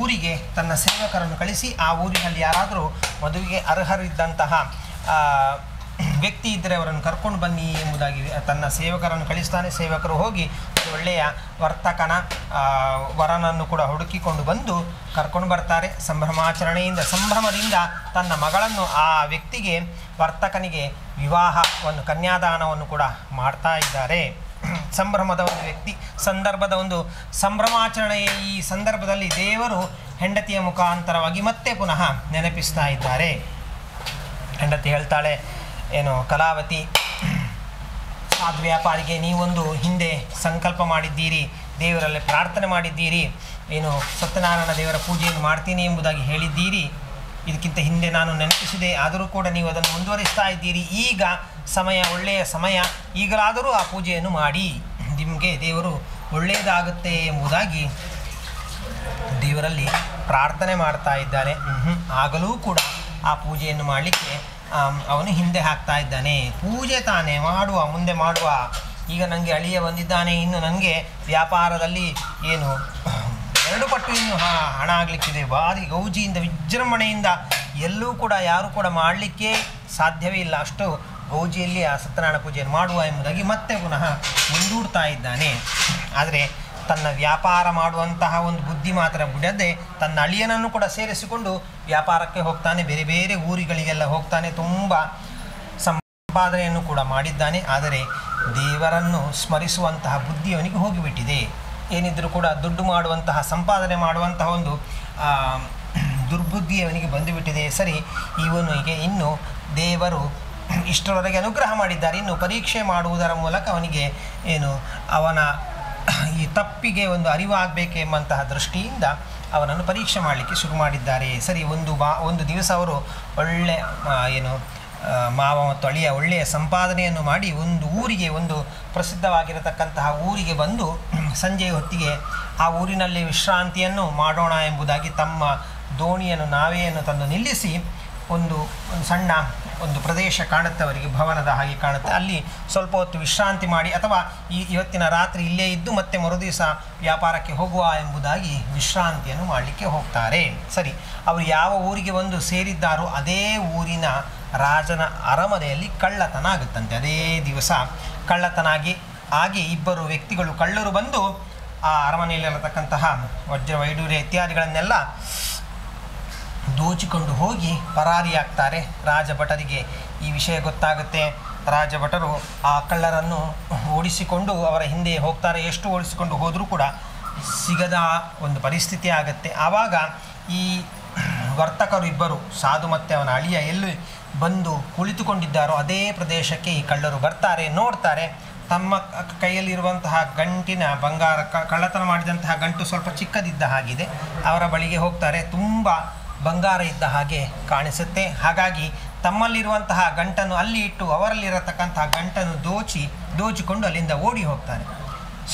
ಊರಿಗೆ ತನ್ನ ಸೇವಕರನ್ನು ಕಳಿಸಿ ಆ ಊರಿನಲ್ಲಿ ಯಾರಾದರೂ ಮದುವೆಗೆ ಅರ್ಹರಿದ್ದಂತಹ ವ್ಯಕ್ತಿ ಇದ್ದರೆ ಅವರನ್ನು ಕರ್ಕೊಂಡು ಬನ್ನಿ ಎಂಬುದಾಗಿ ತನ್ನ ಸೇವಕರನ್ನು ಕಳಿಸ್ತಾನೆ. ಸೇವಕರು ಹೋಗಿ ಒಳ್ಳೆಯ ವರ್ತಕನ ವರನನ್ನು ಕೂಡ ಹುಡುಕಿಕೊಂಡು ಬಂದು ಕರ್ಕೊಂಡು ಬರ್ತಾರೆ. ಸಂಭ್ರಮದಿಂದ ತನ್ನ ಮಗಳನ್ನು ಆ ವ್ಯಕ್ತಿಗೆ ವರ್ತಕನಿಗೆ ವಿವಾಹವನ್ನು ಕನ್ಯಾದಾನವನ್ನು ಕೂಡ ಮಾಡ್ತಾ ಇದ್ದಾರೆ. ಸಂಭ್ರಮದ ಒಂದು ಸಂದರ್ಭದ ಒಂದು ಸಂಭ್ರಮಾಚರಣೆಯ ಈ ಸಂದರ್ಭದಲ್ಲಿ ದೇವರು ಹೆಂಡತಿಯ ಮುಖಾಂತರವಾಗಿ ಮತ್ತೆ ಪುನಃ ನೆನಪಿಸ್ತಾ ಇದ್ದಾರೆ. ಹೆಂಡತಿ ಹೇಳ್ತಾಳೆ, ಏನು ಕಲಾವತಿ, ವ್ಯಾಪಾರಿಗೆ ನೀವೊಂದು ಹಿಂದೆ ಸಂಕಲ್ಪ ಮಾಡಿದ್ದೀರಿ, ದೇವರಲ್ಲಿ ಪ್ರಾರ್ಥನೆ ಮಾಡಿದ್ದೀರಿ, ಏನು ಸತ್ಯನಾರಾಯಣ ದೇವರ ಪೂಜೆಯನ್ನು ಮಾಡ್ತೀನಿ ಎಂಬುದಾಗಿ ಹೇಳಿದ್ದೀರಿ. ಇದಕ್ಕಿಂತ ಹಿಂದೆ ನಾನು ನೆನಪಿಸಿದೆ, ಆದರೂ ಕೂಡ ನೀವು ಅದನ್ನು ಮುಂದುವರಿಸ್ತಾ ಇದ್ದೀರಿ. ಈಗ ಒಳ್ಳೆಯ ಸಮಯ, ಈಗಲಾದರೂ ಆ ಪೂಜೆಯನ್ನು ಮಾಡಿ, ನಿಮಗೆ ದೇವರು ಒಳ್ಳೆಯದಾಗುತ್ತೆ ಎಂಬುದಾಗಿ ದೇವರಲ್ಲಿ ಪ್ರಾರ್ಥನೆ ಮಾಡ್ತಾ ಇದ್ದಾನೆ. ಆಗಲೂ ಕೂಡ ಆ ಪೂಜೆಯನ್ನು ಮಾಡಲಿಕ್ಕೆ ಅವನು ಹಿಂದೆ ಹಾಕ್ತಾ ಇದ್ದಾನೆ. ಪೂಜೆ ತಾನೇ ಮುಂದೆ ಮಾಡುವ, ಈಗ ನನಗೆ ಅಳಿಯ ಬಂದಿದ್ದಾನೆ, ಇನ್ನು ನನಗೆ ವ್ಯಾಪಾರದಲ್ಲಿ ಏನು 2 ಪಟ್ಟು ಇನ್ನು ಹಣ ಆಗಲಿಕ್ಕಿದೆ, ಭಾರಿ ಗೌಜಿಯಿಂದ ವಿಜೃಂಭಣೆಯಿಂದ ಎಲ್ಲೂ ಕೂಡ ಯಾರೂ ಕೂಡ ಮಾಡಲಿಕ್ಕೆ ಸಾಧ್ಯವೇ ಇಲ್ಲ, ಅಷ್ಟು ಗೌಜಿಯಲ್ಲಿ ಆ ಸತ್ಯನಾರಾಯಣ ಪೂಜೆಯನ್ನು ಮಾಡುವ ಎಂಬುದಾಗಿ ಮತ್ತೆ ಪುನಃ ಮುಂದೂಡ್ತಾ ಇದ್ದಾನೆ. ಆದರೆ ತನ್ನ ವ್ಯಾಪಾರ ಮಾಡುವಂತಹ ಒಂದು ಬುದ್ಧಿ ಮಾತ್ರ ಬಿಡದೆ ತನ್ನ ಅಳಿಯನನ್ನು ಕೂಡ ಸೇರಿಸಿಕೊಂಡು ವ್ಯಾಪಾರಕ್ಕೆ ಹೋಗ್ತಾನೆ. ಬೇರೆ ಬೇರೆ ಊರುಗಳಿಗೆಲ್ಲ ಹೋಗ್ತಾನೆ. ತುಂಬ ಸಂಪಾದನೆಯನ್ನು ಕೂಡ ಮಾಡಿದ್ದಾನೆ. ಆದರೆ ದೇವರನ್ನು ಸ್ಮರಿಸುವಂತಹ ಬುದ್ಧಿ ಅವನಿಗೆ ಹೋಗಿಬಿಟ್ಟಿದೆ. ಏನಿದ್ರೂ ಕೂಡ ದುಡ್ಡು ಮಾಡುವಂತಹ, ಸಂಪಾದನೆ ಮಾಡುವಂತಹ ಒಂದು ದುರ್ಬುದ್ಧಿ ಅವನಿಗೆ ಬಂದುಬಿಟ್ಟಿದೆ. ಸರಿ, ಇವನಿಗೆ ಇನ್ನು ದೇವರು ಇಷ್ಟರವರೆಗೆ ಅನುಗ್ರಹ ಮಾಡಿದ್ದಾರೆ, ಇನ್ನು ಪರೀಕ್ಷೆ ಮಾಡುವುದರ ಮೂಲಕ ಅವನಿಗೆ ಏನು ಅವನ ಈ ತಪ್ಪಿಗೆ ಒಂದು ಅರಿವಾಗಬೇಕೆಂಬಂತಹ ದೃಷ್ಟಿಯಿಂದ ಅವನನ್ನು ಪರೀಕ್ಷೆ ಮಾಡಲಿಕ್ಕೆ ಶುರು ಮಾಡಿದ್ದಾರೆ. ಸರಿ, ಒಂದು ದಿವಸ ಅವರು ಒಳ್ಳೆ ಮಾವ ಮತ್ತು ಅಳಿಯ ಒಳ್ಳೆಯ ಸಂಪಾದನೆಯನ್ನು ಮಾಡಿ ಒಂದು ಊರಿಗೆ, ಒಂದು ಪ್ರಸಿದ್ಧವಾಗಿರತಕ್ಕಂತಹ ಊರಿಗೆ ಬಂದು ಸಂಜೆಯ ಹೊತ್ತಿಗೆ ಆ ಊರಿನಲ್ಲಿ ವಿಶ್ರಾಂತಿಯನ್ನು ಮಾಡೋಣ ಎಂಬುದಾಗಿ ತಮ್ಮ ದೋಣಿಯನ್ನು, ನಾವೆಯನ್ನು ತಂದು ನಿಲ್ಲಿಸಿ ಒಂದು ಸಣ್ಣ ಒಂದು ಪ್ರದೇಶ ಕಾಣುತ್ತೆ ಅವರಿಗೆ, ಭವನದ ಹಾಗೆ ಕಾಣುತ್ತೆ. ಅಲ್ಲಿ ಸ್ವಲ್ಪ ಹೊತ್ತು ವಿಶ್ರಾಂತಿ ಮಾಡಿ, ಅಥವಾ ಇವತ್ತಿನ ರಾತ್ರಿ ಇಲ್ಲೇ ಇದ್ದು ಮತ್ತೆ ಮರುದಿವಸ ವ್ಯಾಪಾರಕ್ಕೆ ಹೋಗುವ ಎಂಬುದಾಗಿ ವಿಶ್ರಾಂತಿಯನ್ನು ಮಾಡಲಿಕ್ಕೆ ಹೋಗ್ತಾರೆ. ಸರಿ, ಅವರು ಯಾವ ಊರಿಗೆ ಒಂದು ಸೇರಿದ್ದಾರೋ ಅದೇ ಊರಿನ ರಾಜನ ಅರಮನೆಯಲ್ಲಿ ಕಳ್ಳತನ ಆಗುತ್ತಂತೆ. ಅದೇ ದಿವಸ ಕಳ್ಳತನ ಆಗಿ ಇಬ್ಬರು ವ್ಯಕ್ತಿಗಳು, ಕಳ್ಳರು ಬಂದು ಆ ಅರಮನೆಯಲ್ಲಿರತಕ್ಕಂತಹ ವಜ್ರ ವೈಡೂರ್ಯ ಇತ್ಯಾದಿಗಳನ್ನೆಲ್ಲ ದೋಚಿಕೊಂಡು ಹೋಗಿ ಪರಾರಿಯಾಗ್ತಾರೆ. ರಾಜಭಟರಿಗೆ ಈ ವಿಷಯ ಗೊತ್ತಾಗುತ್ತೆ. ರಾಜಭಟರು ಆ ಕಳ್ಳರನ್ನು ಓಡಿಸಿಕೊಂಡು ಅವರ ಹಿಂದೆ ಹೋಗ್ತಾರೆ. ಎಷ್ಟು ಓಡಿಸಿಕೊಂಡು ಹೋದರೂ ಕೂಡ ಸಿಗದ ಒಂದು ಪರಿಸ್ಥಿತಿ ಆಗುತ್ತೆ. ಆವಾಗ ಈ ವರ್ತಕರು ಇಬ್ಬರು, ಸಾಧು ಮತ್ತು ಅವನ ಅಳಿಯ ಎಲ್ಲಿ ಬಂದು ಕುಳಿತುಕೊಂಡಿದ್ದಾರೋ ಅದೇ ಪ್ರದೇಶಕ್ಕೆ ಈ ಕಳ್ಳರು ಬರ್ತಾರೆ. ನೋಡ್ತಾರೆ, ತಮ್ಮ ಕೈಯಲ್ಲಿರುವಂತಹ ಗಂಟಿನ ಬಂಗಾರ, ಕಳ್ಳತನ ಮಾಡಿದಂತಹ ಗಂಟು ಸ್ವಲ್ಪ ಚಿಕ್ಕದಿದ್ದ ಹಾಗಿದೆ. ಅವರ ಬಳಿಗೆ ಹೋಗ್ತಾರೆ. ತುಂಬ ಬಂಗಾರ ಇದ್ದ ಹಾಗೆ ಕಾಣಿಸುತ್ತೆ. ಹಾಗಾಗಿ ತಮ್ಮಲ್ಲಿರುವಂತಹ ಗಂಟನ್ನು ಅಲ್ಲಿ ಇಟ್ಟು ಅವರಲ್ಲಿರತಕ್ಕಂತಹ ಗಂಟನ್ನು ದೋಚಿಕೊಂಡು ಅಲ್ಲಿಂದ ಓಡಿ ಹೋಗ್ತಾರೆ.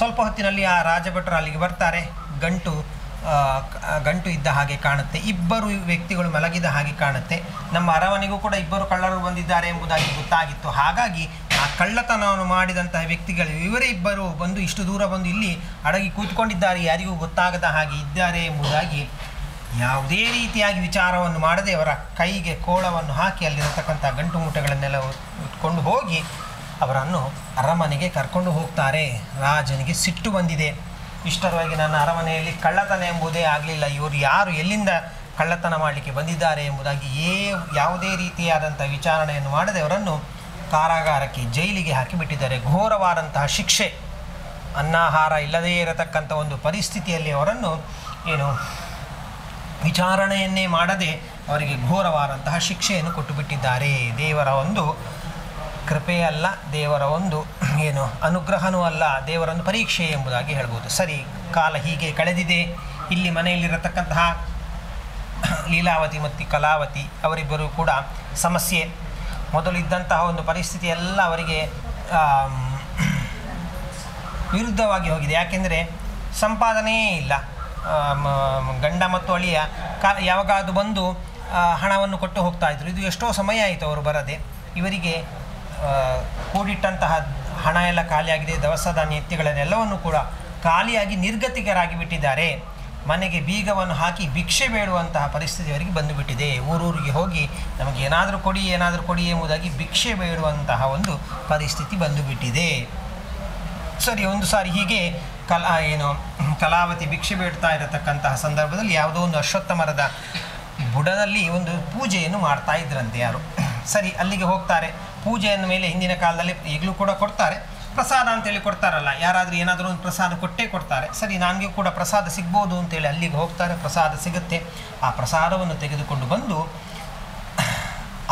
ಸ್ವಲ್ಪ ಹೊತ್ತಿನಲ್ಲಿ ಆ ರಾಜಭಟರು ಅಲ್ಲಿಗೆ ಬರ್ತಾರೆ. ಗಂಟು ಇದ್ದ ಹಾಗೆ ಕಾಣುತ್ತೆ. ಇಬ್ಬರು ವ್ಯಕ್ತಿಗಳು ಮಲಗಿದ ಹಾಗೆ ಕಾಣುತ್ತೆ. ನಮ್ಮ ಅರಮನೆಗೂ ಕೂಡ ಇಬ್ಬರು ಕಳ್ಳರು ಬಂದಿದ್ದಾರೆ ಎಂಬುದಾಗಿ ಗೊತ್ತಾಗಿತ್ತು. ಹಾಗಾಗಿ ಆ ಕಳ್ಳತನವನ್ನು ಮಾಡಿದಂತಹ ವ್ಯಕ್ತಿಗಳು ಇವರೇ ಇಬ್ಬರು ಬಂದು ಇಷ್ಟು ದೂರ ಬಂದು ಇಲ್ಲಿ ಅಡಗಿ ಕೂತ್ಕೊಂಡಿದ್ದಾರೆ, ಯಾರಿಗೂ ಗೊತ್ತಾಗದ ಹಾಗೆ ಇದ್ದಾರೆ ಎಂಬುದಾಗಿ ಯಾವುದೇ ರೀತಿಯಾಗಿ ವಿಚಾರವನ್ನು ಮಾಡದೆ ಅವರ ಕೈಗೆ ಕೋಳವನ್ನು ಹಾಕಿ ಅಲ್ಲಿರತಕ್ಕಂಥ ಗಂಟು ಮೂಟೆಗಳನ್ನೆಲ್ಲ ಕೊಂಡು ಹೋಗಿ ಅವರನ್ನು ಅರಮನೆಗೆ ಕರ್ಕೊಂಡು ಹೋಗ್ತಾರೆ. ರಾಜನಿಗೆ ಸಿಟ್ಟು ಬಂದಿದೆ. ಇಷ್ಟರವರೆಗೆ ನನ್ನ ಅರಮನೆಯಲ್ಲಿ ಕಳ್ಳತನ ಎಂಬುದೇ ಆಗಲಿಲ್ಲ, ಇವರು ಯಾರು, ಎಲ್ಲಿಂದ ಕಳ್ಳತನ ಮಾಡಲಿಕ್ಕೆ ಬಂದಿದ್ದಾರೆ ಎಂಬುದಾಗಿ ಯಾವುದೇ ರೀತಿಯಾದಂಥ ವಿಚಾರಣೆಯನ್ನು ಮಾಡದೆ ಅವರನ್ನು ಕಾರಾಗಾರಕ್ಕೆ, ಜೈಲಿಗೆ ಹಾಕಿಬಿಟ್ಟಿದ್ದಾರೆ. ಘೋರವಾದಂತಹ ಶಿಕ್ಷೆ, ಅನ್ನಾಹಾರ ಇಲ್ಲದೇ ಇರತಕ್ಕಂಥ ಒಂದು ಪರಿಸ್ಥಿತಿಯಲ್ಲಿ ಅವರನ್ನು ವಿಚಾರಣೆಯನ್ನೇ ಮಾಡದೆ ಅವರಿಗೆ ಘೋರವಾದಂತಹ ಶಿಕ್ಷೆಯನ್ನು ಕೊಟ್ಟುಬಿಟ್ಟಿದ್ದಾರೆ. ದೇವರ ಒಂದು ಕೃಪೆಯಲ್ಲ, ದೇವರ ಒಂದು ಅನುಗ್ರಹವೂ ಅಲ್ಲ, ದೇವರೊಂದು ಪರೀಕ್ಷೆ ಎಂಬುದಾಗಿ ಹೇಳ್ಬೋದು. ಸರಿ, ಕಾಲ ಹೀಗೆ ಕಳೆದಿದೆ. ಇಲ್ಲಿ ಮನೆಯಲ್ಲಿರತಕ್ಕಂತಹ ಲೀಲಾವತಿ ಮತ್ತು ಕಲಾವತಿ ಅವರಿಬ್ಬರು ಕೂಡ ಸಮಸ್ಯೆ. ಮೊದಲಿದ್ದಂತಹ ಒಂದು ಪರಿಸ್ಥಿತಿ ಎಲ್ಲ ಅವರಿಗೆ ವಿರುದ್ಧವಾಗಿ ಹೋಗಿದೆ. ಯಾಕೆಂದರೆ ಸಂಪಾದನೆಯೇ ಇಲ್ಲ. ಗಂಡ ಮತ್ತು ಅಳಿಯ ಯಾವಾಗಾದರೂ ಬಂದು ಹಣವನ್ನು ಕೊಟ್ಟು ಹೋಗ್ತಾಯಿದ್ರು. ಇದು ಎಷ್ಟೋ ಸಮಯ ಆಯಿತು ಅವರು ಬರದೆ. ಇವರಿಗೆ ಕೂಡಿಟ್ಟಂತಹ ಹಣ ಎಲ್ಲ ಖಾಲಿಯಾಗಿದೆ. ದವಸ ಧಾನ್ಯ ಎತ್ತಿಗಳನ್ನೆಲ್ಲವನ್ನು ಕೂಡ ಖಾಲಿಯಾಗಿ ನಿರ್ಗತಿಕರಾಗಿ ಬಿಟ್ಟಿದ್ದಾರೆ. ಮನೆಗೆ ಬೀಗವನ್ನು ಹಾಕಿ ಭಿಕ್ಷೆ ಬೇಡುವಂತಹ ಪರಿಸ್ಥಿತಿ ಅವರಿಗೆ ಬಂದುಬಿಟ್ಟಿದೆ. ಊರೂರಿಗೆ ಹೋಗಿ ನಮಗೆ ಏನಾದರೂ ಕೊಡಿ ಎಂಬುದಾಗಿ ಭಿಕ್ಷೆ ಬೇಡುವಂತಹ ಒಂದು ಪರಿಸ್ಥಿತಿ ಬಂದುಬಿಟ್ಟಿದೆ. ಸರಿ, ಒಂದು ಸಾರಿ ಹೀಗೆ ಕಲಾವತಿ ಭಿಕ್ಷೆ ಬೇಡ್ತಾ ಇರತಕ್ಕಂತಹ ಸಂದರ್ಭದಲ್ಲಿ ಯಾವುದೋ ಒಂದು ಅಶ್ವತ್ಥ ಮರದ ಬುಡದಲ್ಲಿ ಒಂದು ಪೂಜೆಯನ್ನು ಮಾಡ್ತಾ ಇದ್ರಂತೆ ಯಾರು. ಸರಿ, ಅಲ್ಲಿಗೆ ಹೋಗ್ತಾರೆ. ಪೂಜೆಯ ಮೇಲೆ ಹಿಂದಿನ ಕಾಲದಲ್ಲಿ ಈಗಲೂ ಕೂಡ ಕೊಡ್ತಾರೆ, ಪ್ರಸಾದ ಅಂತೇಳಿ ಕೊಡ್ತಾರಲ್ಲ, ಯಾರಾದರೂ ಏನಾದರೂ ಒಂದು ಪ್ರಸಾದ ಕೊಟ್ಟೇ ಕೊಡ್ತಾರೆ. ಸರಿ, ನನಗೆ ಕೂಡ ಪ್ರಸಾದ ಸಿಗ್ಬೋದು ಅಂತೇಳಿ ಅಲ್ಲಿಗೆ ಹೋಗ್ತಾರೆ. ಪ್ರಸಾದ ಸಿಗುತ್ತೆ. ಆ ಪ್ರಸಾದವನ್ನು ತೆಗೆದುಕೊಂಡು ಬಂದು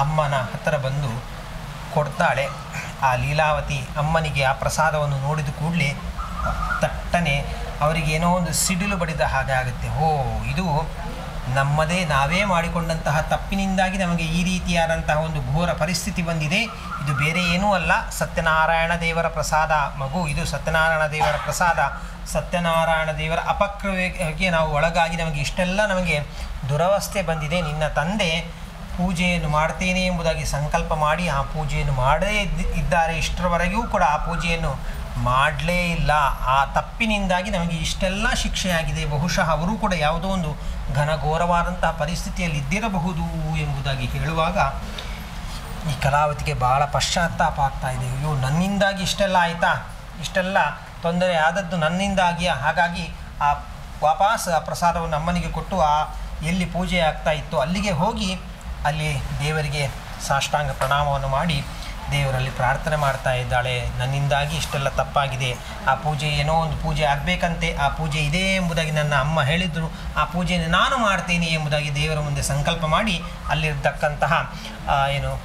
ಅಮ್ಮನ ಹತ್ತಿರ ಬಂದು ಕೊಡ್ತಾಳೆ. ಆ ಲೀಲಾವತಿ ಅಮ್ಮನಿಗೆ ಆ ಪ್ರಸಾದವನ್ನು ನೋಡಿದ ಕೂಡಲೇ ತಟ್ಟನೆ ಅವರಿಗೆ ಏನೋ ಒಂದು ಸಿಡಿಲು ಬಡಿದ ಹಾಗೆ ಆಗುತ್ತೆ. ಇದು ನಾವೇ ಮಾಡಿಕೊಂಡಂತಹ ತಪ್ಪಿನಿಂದಾಗಿ ನಮಗೆ ಈ ರೀತಿಯಾದಂತಹ ಒಂದು ಘೋರ ಪರಿಸ್ಥಿತಿ ಬಂದಿದೆ. ಇದು ಬೇರೆ ಏನೂ ಅಲ್ಲ, ಸತ್ಯನಾರಾಯಣ ದೇವರ ಪ್ರಸಾದ ಮಗು, ಇದು ಸತ್ಯನಾರಾಯಣ ದೇವರ ಪ್ರಸಾದ. ಸತ್ಯನಾರಾಯಣ ದೇವರ ಅಪಕ್ರಮಕ್ಕೆ ನಾವು ಒಳಗಾಗಿ ನಮಗೆ ಇಷ್ಟೆಲ್ಲ ನಮಗೆ ದುರವಸ್ಥೆ ಬಂದಿದೆ. ನಿನ್ನ ತಂದೆ ಪೂಜೆಯನ್ನು ಮಾಡ್ತೇನೆ ಎಂಬುದಾಗಿ ಸಂಕಲ್ಪ ಮಾಡಿ ಆ ಪೂಜೆಯನ್ನು ಮಾಡದೇ ಇದ್ದಾರೆ. ಇಷ್ಟರವರೆಗೂ ಕೂಡ ಆ ಪೂಜೆಯನ್ನು ಮಾಡಲೇ ಇಲ್ಲ. ಆ ತಪ್ಪಿನಿಂದಾಗಿ ನಮಗೆ ಇಷ್ಟೆಲ್ಲ ಶಿಕ್ಷೆಯಾಗಿದೆ. ಬಹುಶಃ ಅವರು ಕೂಡ ಯಾವುದೋ ಒಂದು ಘನಘೋರವಾದಂತಹ ಪರಿಸ್ಥಿತಿಯಲ್ಲಿ ಇದ್ದಿರಬಹುದು ಎಂಬುದಾಗಿ ಹೇಳುವಾಗ ಈ ಕಲಾವತಿಗೆ ಭಾಳ ಪಶ್ಚಾತ್ತಾಪ ಆಗ್ತಾ ಇದೆ. ಅಯ್ಯೋ, ನನ್ನಿಂದಾಗಿ ಇಷ್ಟೆಲ್ಲ ಆಯಿತಾ, ಇಷ್ಟೆಲ್ಲ ತೊಂದರೆ ಆದದ್ದು ನನ್ನಿಂದಾಗಿಯಾ? ಹಾಗಾಗಿ ಆ ವಾಪಸ್ ಆ ಪ್ರಸಾದವನ್ನು ಅಮ್ಮನಿಗೆ ಕೊಟ್ಟು ಎಲ್ಲಿ ಪೂಜೆ ಆಗ್ತಾ ಇತ್ತು ಅಲ್ಲಿಗೆ ಹೋಗಿ ಅಲ್ಲಿ ದೇವರಿಗೆ ಸಾಷ್ಟಾಂಗ ಪ್ರಣಾಮವನ್ನು ಮಾಡಿ ದೇವರಲ್ಲಿ ಪ್ರಾರ್ಥನೆ ಮಾಡ್ತಾ ಇದ್ದಾಳೆ. ನನ್ನಿಂದಾಗಿ ಇಷ್ಟೆಲ್ಲ ತಪ್ಪಾಗಿದೆ. ಆ ಪೂಜೆ ಏನೋ ಒಂದು ಪೂಜೆ ಆಗಬೇಕಂತೆ, ಆ ಪೂಜೆ ಇದೆ ಎಂಬುದಾಗಿ ನನ್ನ ಅಮ್ಮ ಹೇಳಿದರು. ಆ ಪೂಜೆಯನ್ನು ನಾನು ಮಾಡ್ತೀನಿ ಎಂಬುದಾಗಿ ದೇವರ ಮುಂದೆ ಸಂಕಲ್ಪ ಮಾಡಿ ಅಲ್ಲಿರ್ತಕ್ಕಂತಹ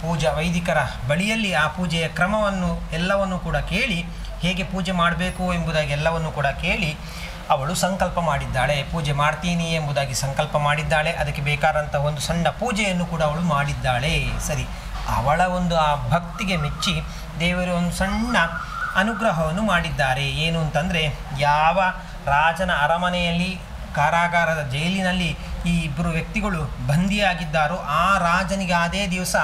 ಪೂಜಾ ವೈದಿಕರ ಬಳಿಯಲ್ಲಿ ಆ ಪೂಜೆಯ ಕ್ರಮವನ್ನು ಎಲ್ಲವನ್ನು ಕೂಡ ಕೇಳಿ, ಹೇಗೆ ಪೂಜೆ ಮಾಡಬೇಕು ಎಂಬುದಾಗಿ ಎಲ್ಲವನ್ನು ಕೂಡ ಕೇಳಿ ಅವಳು ಸಂಕಲ್ಪ ಮಾಡಿದ್ದಾಳೆ. ಪೂಜೆ ಮಾಡ್ತೀನಿ ಎಂಬುದಾಗಿ ಸಂಕಲ್ಪ ಮಾಡಿದ್ದಾಳೆ. ಅದಕ್ಕೆ ಬೇಕಾದಂಥ ಒಂದು ಸಣ್ಣ ಪೂಜೆಯನ್ನು ಕೂಡ ಅವಳು ಮಾಡಿದ್ದಾಳೆ. ಸರಿ, ಅವಳ ಒಂದು ಆ ಭಕ್ತಿಗೆ ಮೆಚ್ಚಿ ದೇವರು ಒಂದು ಸಣ್ಣ ಅನುಗ್ರಹವನ್ನು ಮಾಡಿದ್ದಾರೆ. ಏನು ಅಂತಂದರೆ, ಯಾವ ರಾಜನ ಅರಮನೆಯಲ್ಲಿ ಕಾರಾಗಾರದ ಜೈಲಿನಲ್ಲಿ ಈ ಇಬ್ಬರು ವ್ಯಕ್ತಿಗಳು ಬಂದಿಯಾಗಿದ್ದಾರೋ ಆ ರಾಜನಿಗೆ ಅದೇ ದಿವಸ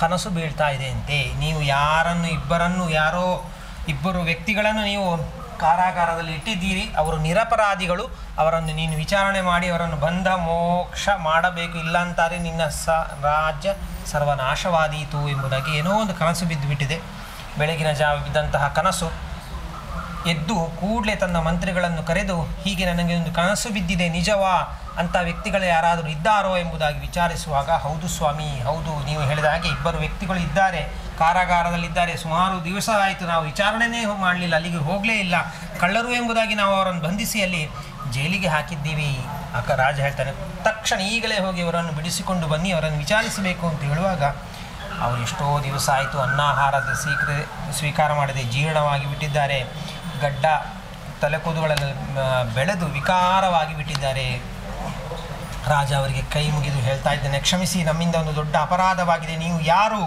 ಕನಸು ಬೀಳ್ತಾ ಇದೆ ಅಂತೆ. ನೀವು ಯಾರೋ ಇಬ್ಬರು ವ್ಯಕ್ತಿಗಳನ್ನು ನೀವು ಕಾರಾಗಾರದಲ್ಲಿ ಇಟ್ಟಿದ್ದೀರಿ, ಅವರು ನಿರಪರಾಧಿಗಳು, ಅವರನ್ನು ನೀನು ವಿಚಾರಣೆ ಮಾಡಿ ಅವರನ್ನು ಬಂಧ ಮೋಕ್ಷ ಮಾಡಬೇಕು, ಇಲ್ಲ ಅಂತಾರೆ ನಿನ್ನ ರಾಜ್ಯ ಸರ್ವನಾಶವಾದೀತು ಎಂಬುದಾಗಿ ಏನೋ ಒಂದು ಕನಸು ಬಿದ್ದುಬಿಟ್ಟಿದೆ. ಬೆಳಗಿನ ಜಾವ ಬಿದ್ದಂತಹ ಕನಸು. ಎದ್ದು ಕೂಡಲೇ ತನ್ನ ಮಂತ್ರಿಗಳನ್ನು ಕರೆದು, ಹೀಗೆ ನನಗೆ ಒಂದು ಕನಸು ಬಿದ್ದಿದೆ, ನಿಜವಾ? ಅಂಥ ವ್ಯಕ್ತಿಗಳು ಯಾರಾದರೂ ಇದ್ದಾರೋ ಎಂಬುದಾಗಿ ವಿಚಾರಿಸುವಾಗ, ಹೌದು ಸ್ವಾಮಿ, ಹೌದು, ನೀವು ಹೇಳಿದ ಹಾಗೆ ಇಬ್ಬರು ವ್ಯಕ್ತಿಗಳು ಇದ್ದಾರೆ, ಕಾರಾಗಾರದಲ್ಲಿದ್ದಾರೆ. ಸುಮಾರು ದಿವಸ ಆಯಿತು, ನಾವು ವಿಚಾರಣೆನೇ ಮಾಡಲಿಲ್ಲ, ಅಲ್ಲಿಗೆ ಹೋಗಲೇ ಇಲ್ಲ. ಕಳ್ಳರು ಎಂಬುದಾಗಿ ನಾವು ಅವರನ್ನು ಬಂಧಿಸಿ ಅಲ್ಲಿ ಜೈಲಿಗೆ ಹಾಕಿದ್ದೀವಿ. ರಾಜ ಹೇಳ್ತಾನೆ, ತಕ್ಷಣ ಈಗಲೇ ಹೋಗಿ ಅವರನ್ನು ಬಿಡಿಸಿಕೊಂಡು ಬನ್ನಿ, ಅವರನ್ನು ವಿಚಾರಿಸಬೇಕು ಅಂತ ಹೇಳುವಾಗ, ಅವರು ಎಷ್ಟೋ ದಿವಸ ಆಯಿತು ಅನ್ನಾಹಾರದ ಸ್ವೀಕಾರ ಮಾಡದೆ ಜೀರ್ಣವಾಗಿ ಬಿಟ್ಟಿದ್ದಾರೆ. ಗಡ್ಡ ತಲೆಕೂದುಗಳಲ್ಲಿ ಬೆಳೆದು ವಿಕಾರವಾಗಿ ಬಿಟ್ಟಿದ್ದಾರೆ. ರಾಜ ಅವರಿಗೆ ಕೈ ಮುಗಿದು ಹೇಳ್ತಾ ಇದ್ದೇನೆ, ಕ್ಷಮಿಸಿ, ನಮ್ಮಿಂದ ಒಂದು ದೊಡ್ಡ ಅಪರಾಧವಾಗಿದೆ. ನೀವು ಯಾರು,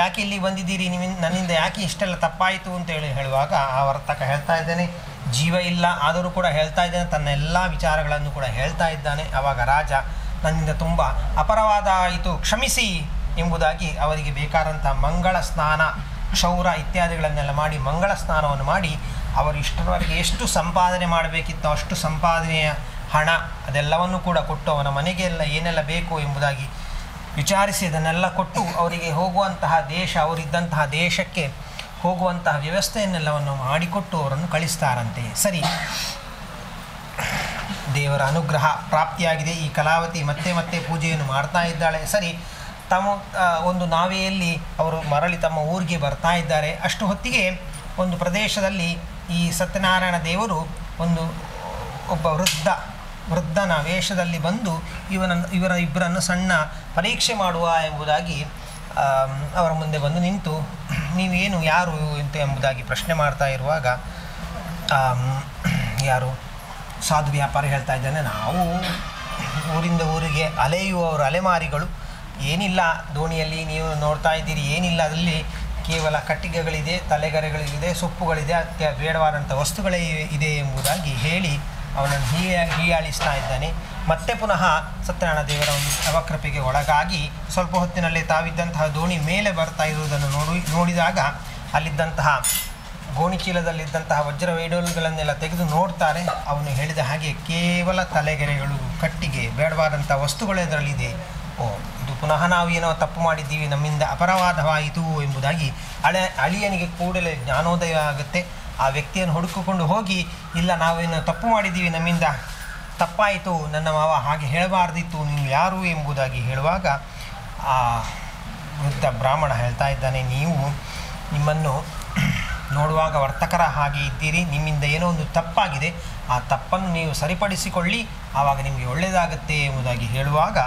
ಯಾಕೆ ಇಲ್ಲಿ ಬಂದಿದ್ದೀರಿ, ನನ್ನಿಂದ ಯಾಕೆ ಇಷ್ಟೆಲ್ಲ ತಪ್ಪಾಯಿತು ಅಂತ ಹೇಳುವಾಗ ಆ ವರ್ತಕ ಹೇಳ್ತಾ ಇದ್ದೇನೆ, ಜೀವ ಇಲ್ಲ ಆದರೂ ಕೂಡ ಹೇಳ್ತಾ ಇದ್ದೇನೆ, ತನ್ನ ಎಲ್ಲ ವಿಚಾರಗಳನ್ನು ಕೂಡ ಹೇಳ್ತಾ ಇದ್ದಾನೆ. ಆವಾಗ ರಾಜ, ನನ್ನಿಂದ ತುಂಬ ಅಪರಾಧ ಆಯಿತು, ಕ್ಷಮಿಸಿ ಎಂಬುದಾಗಿ ಅವರಿಗೆ ಬೇಕಾದಂಥ ಮಂಗಳ ಸ್ನಾನ, ಕ್ಷೌರ ಇತ್ಯಾದಿಗಳನ್ನೆಲ್ಲ ಮಾಡಿ ಮಂಗಳ ಸ್ನಾನವನ್ನು ಮಾಡಿ ಅವರು ಇಷ್ಟರವರೆಗೆ ಎಷ್ಟು ಸಂಪಾದನೆ ಮಾಡಬೇಕಿತ್ತೋ ಅಷ್ಟು ಸಂಪಾದನೆಯ ಹಣ ಅದೆಲ್ಲವನ್ನು ಕೂಡ ಕೊಟ್ಟು ಅವನ ಮನೆಗೆಲ್ಲ ಏನೆಲ್ಲ ಬೇಕು ಎಂಬುದಾಗಿ ವಿಚಾರಿಸಿ ಅದನ್ನೆಲ್ಲ ಕೊಟ್ಟು ಅವರಿಗೆ ಹೋಗುವಂತಹ ಅವರಿದ್ದಂತಹ ದೇಶಕ್ಕೆ ಹೋಗುವಂತಹ ವ್ಯವಸ್ಥೆಯನ್ನೆಲ್ಲವನ್ನು ಮಾಡಿಕೊಟ್ಟು ಅವರನ್ನು ಕಳಿಸ್ತಾರಂತೆ. ಸರಿ, ದೇವರ ಅನುಗ್ರಹ ಪ್ರಾಪ್ತಿಯಾಗಿದೆ. ಈ ಕಲಾವತಿ ಮತ್ತೆ ಪೂಜೆಯನ್ನು ಮಾಡ್ತಾ ಇದ್ದಾಳೆ. ಸರಿ, ಒಂದು ನಾವೆಯಲ್ಲಿ ಅವರು ಮರಳಿ ತಮ್ಮ ಊರಿಗೆ ಬರ್ತಾ ಇದ್ದಾರೆ. ಅಷ್ಟು ಹೊತ್ತಿಗೆ ಒಂದು ಪ್ರದೇಶದಲ್ಲಿ ಈ ಸತ್ಯನಾರಾಯಣ ದೇವರು ಒಬ್ಬ ವೃದ್ಧನ ವೇಷದಲ್ಲಿ ಬಂದು ಇಬ್ಬರನ್ನು ಸಣ್ಣ ಪರೀಕ್ಷೆ ಮಾಡುವ ಎಂಬುದಾಗಿ ಅವರ ಮುಂದೆ ಬಂದು ನಿಂತು, ನೀವೇನು ಯಾರು ಎಂಬುದಾಗಿ ಪ್ರಶ್ನೆ ಮಾಡ್ತಾ ಇರುವಾಗ ಯಾರು ಸಾಧು ವ್ಯಾಪಾರಿ ಹೇಳ್ತಾ ಇದ್ದಾನೆ, ನಾವು ಊರಿಂದ ಊರಿಗೆ ಅಲೆಯುವವರು, ಅಲೆಮಾರಿಗಳು, ಏನಿಲ್ಲ ದೋಣಿಯಲ್ಲಿ ನೀವು ನೋಡ್ತಾ ಇದ್ದೀರಿ, ಏನಿಲ್ಲ, ಅದರಲ್ಲಿ ಕೇವಲ ಕಟ್ಟಿಗೆಗಳಿದೆ, ತಲೆಗರೆಗಳಿದೆ, ಸೊಪ್ಪುಗಳಿದೆ, ಬೇಡವಾದಂಥ ವಸ್ತುಗಳೇ ಇದೆ ಎಂಬುದಾಗಿ ಹೇಳಿ ಅವನನ್ನು ಹೀಯಾಳಿಸ್ತಾ ಇದ್ದಾನೆ. ಮತ್ತೆ ಪುನಃ ಸತ್ಯನಾರಾಯಣ ದೇವರ ಒಂದು ಅವಕೃಪೆಗೆ ಒಳಗಾಗಿ ಸ್ವಲ್ಪ ಹೊತ್ತಿನಲ್ಲಿ ತಾವಿದ್ದಂತಹ ದೋಣಿ ಮೇಲೆ ಬರ್ತಾ ಇರುವುದನ್ನು ನೋಡಿದಾಗ ಅಲ್ಲಿದ್ದಂತಹ ಗೋಣಿಚೀಲದಲ್ಲಿದ್ದಂತಹ ವಜ್ರ ವೈಡೂರ್ಯಗಳನ್ನೆಲ್ಲ ತೆಗೆದು ನೋಡ್ತಾರೆ. ಅವನು ಹೇಳಿದ ಹಾಗೆ ಕೇವಲ ತಲೆಗೆರೆಗಳು, ಕಟ್ಟಿಗೆ, ಬೇಡವಾದಂಥ ವಸ್ತುಗಳು ಅದರಲ್ಲಿದೆ. ಓ, ಇದು ಪುನಃ ನಾವು ಏನೋ ತಪ್ಪು ಮಾಡಿದ್ದೀವಿ, ನಮ್ಮಿಂದ ಅಪರಾಧವಾಯಿತು ಎಂಬುದಾಗಿ ಅಳಿಯನಿಗೆ ಕೂಡಲೇ ಜ್ಞಾನೋದಯ ಆಗುತ್ತೆ. ಆ ವ್ಯಕ್ತಿಯನ್ನು ಹುಡುಕಿಕೊಂಡು ಹೋಗಿ, ಇಲ್ಲ ನಾವೇನು ತಪ್ಪು ಮಾಡಿದ್ದೀವಿ, ನಮ್ಮಿಂದ ತಪ್ಪಾಯಿತು, ನನ್ನ ಮಾವ ಹಾಗೆ ಹೇಳಬಾರ್ದಿತ್ತು, ನೀವು ಯಾರು ಎಂಬುದಾಗಿ ಹೇಳುವಾಗ ಆ ವೃದ್ಧ ಬ್ರಾಹ್ಮಣ ಹೇಳ್ತಾ ಇದ್ದಾನೆ, ನೀವು ನಿಮ್ಮನ್ನು ನೋಡುವಾಗ ವರ್ತಕರ ಹಾಗೆ ಇದ್ದೀರಿ, ನಿಮ್ಮಿಂದ ಏನೋ ಒಂದು ತಪ್ಪಾಗಿದೆ, ಆ ತಪ್ಪನ್ನು ನೀವು ಸರಿಪಡಿಸಿಕೊಳ್ಳಿ, ಆವಾಗ ನಿಮಗೆ ಒಳ್ಳೆಯದಾಗುತ್ತೆ ಎಂಬುದಾಗಿ ಹೇಳುವಾಗ